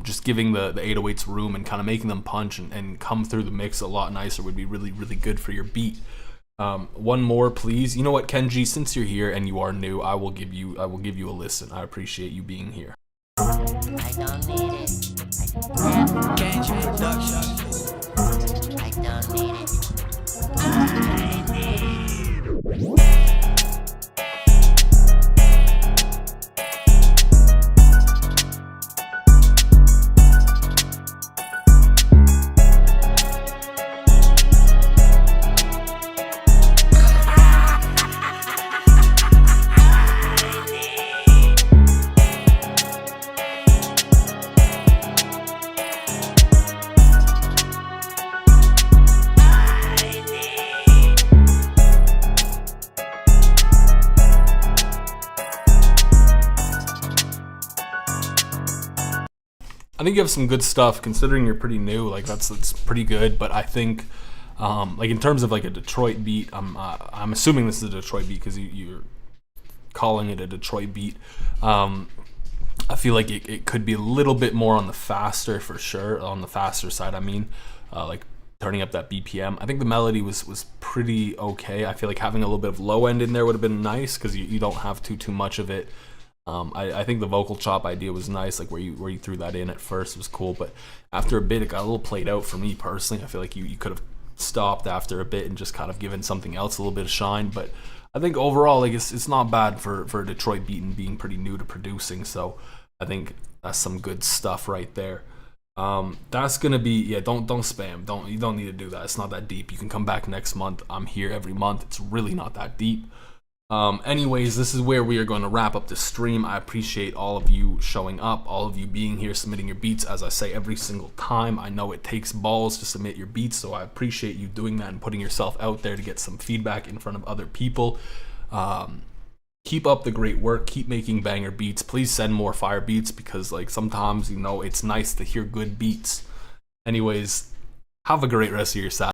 Just giving the 808s room and kind of making them punch and come through the mix a lot nicer would be really, really good for your beat. One more, please. You know what, Kenji? Since you're here and you are new, I will give you a listen. I appreciate you being here. I don't need it. Kenji Productions. I don't need it. I think you have some good stuff considering you're pretty new. Like that's pretty good. But I think, like in terms of like a Detroit beat, I'm assuming this is a Detroit beat because you're calling it a Detroit beat. I feel like it could be a little bit more on the faster for sure. On the faster side, I mean, like turning up that BPM. I think the melody was pretty okay. I feel like having a little bit of low end in there would have been nice because you don't have too much of it. I think the vocal chop idea was nice, like where you threw that in at first was cool, but after a bit it got a little played out for me personally. I feel like you could have stopped after a bit and just kind of given something else a little bit of shine. But I think overall, like it's not bad for a Detroit beat and being pretty new to producing. So I think that's some good stuff right there. That's gonna be don't spam. You don't need to do that. It's not that deep. You can come back next month. I'm here every month. It's really not that deep. Anyways, this is where we are going to wrap up the stream. I appreciate all of you showing up, all of you being here, submitting your beats. As I say every single time, I know it takes balls to submit your beats, so I appreciate you doing that and putting yourself out there to get some feedback in front of other people. Keep up the great work. Keep making banger beats. Please send more fire beats, because like sometimes, you know, it's nice to hear good beats. Anyways, have a great rest of your Saturday.